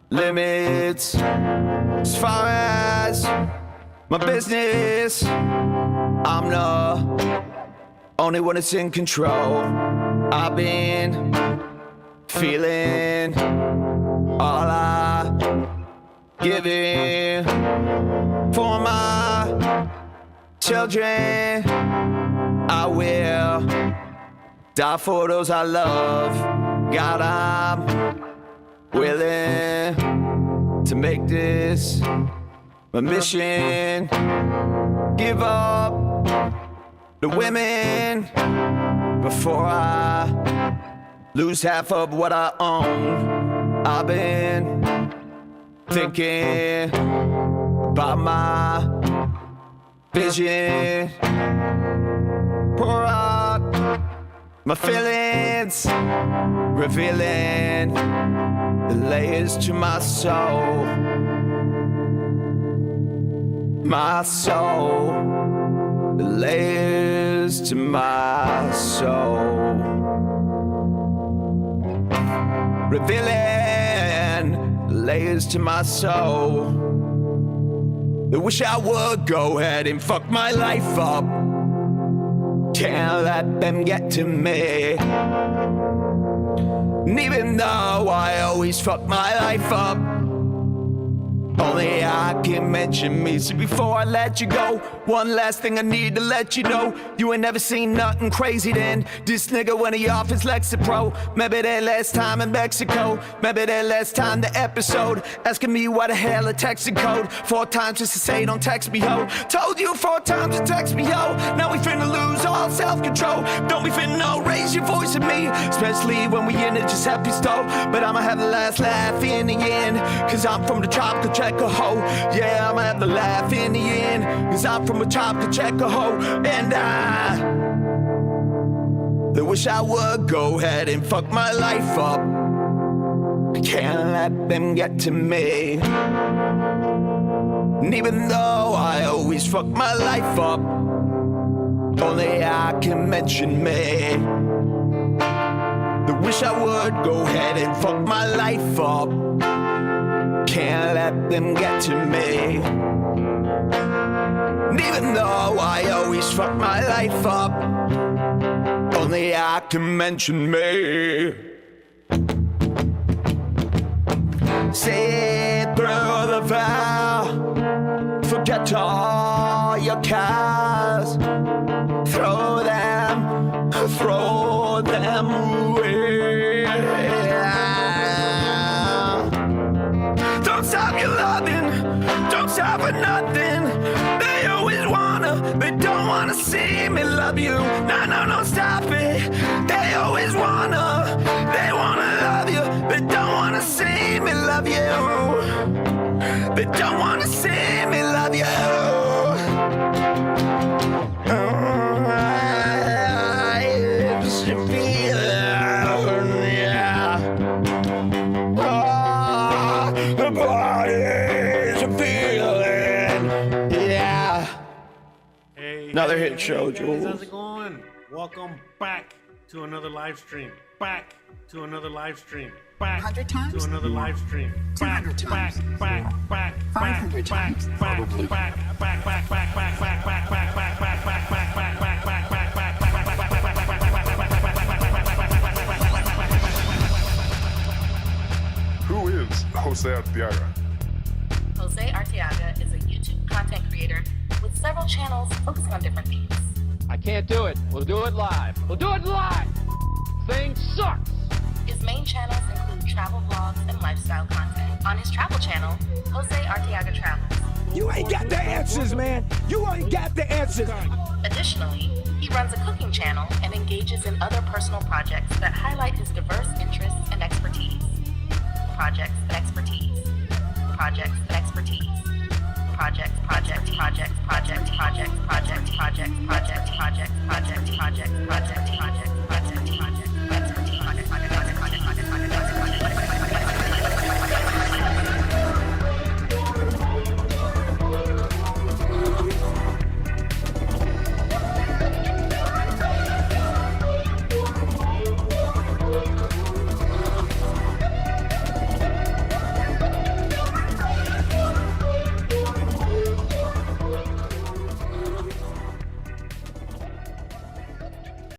limits as far as my business. I'm the only one that's in control. I've been feeling all I giving for my children. I will die for those I love. God, I'm willing to make this my mission. Give up the women before I lose half of what I own. I've been thinking about my vision. Pour out my feelings, revealing the layers to my soul. My soul, the layers to my soul. Revealing the layers to my soul. I wish I would go ahead and fuck my life up. Can't let them get to me. And even though I always fuck my life up, only I can mention me. So before I let you go, one last thing I need to let you know. You ain't never seen nothing crazy then. This nigga when he off his Lexapro. Maybe that last time in Mexico. Maybe that last time the episode. Asking me why the hell a texting code. 4 times just to say don't text me, ho. Told you 4 times to text me, ho. Now we finna lose all self-control. Don't we finna raise your voice at me. Especially when we in a Giuseppe stove. But I'ma have the last laugh in the end. Cause I'm from the tropical checker hoe. Yeah, I'ma have the laugh in the end. Cause I'm from a tropical checker hoe. And I wish I would go ahead and fuck my life up. Can't let them get to me. And even though I always fuck my life up, only I can mention me. I wish I would go ahead and fuck my life up. Can't let them get to me. And even though I always fuck my life up, only I can mention me. Say it through the vow. Forget all your cares. Throw them away. Don't stop your loving. Don't stop for nothing. They always they don't wanna see me love you. No, no, no, stop it. They always they wanna love you. They don't wanna see me love you. They don't wanna see me love you. I just feel Another hit show, guys, Jules. how's it going? Welcome back to another live stream. Back to another live stream. Back 100 times? to another live stream. 200 times? 500 times? Probably. Who is Jose Arteaga? Jose Arteaga is a YouTube content creator with several channels focusing on different themes. I can't do it. We'll do it live. We'll do it live. Thing sucks. His main channels include travel vlogs and lifestyle content. On his travel channel, Jose Arteaga Travels. You ain't got the answers, man. You ain't got the answers. Additionally, he runs a cooking channel and engages in other personal projects that highlight his diverse interests and expertise. Projects and expertise. Projects and expertise. Project, project, project, project, project, project, project, project, project, project, project, project, project, project, project, project.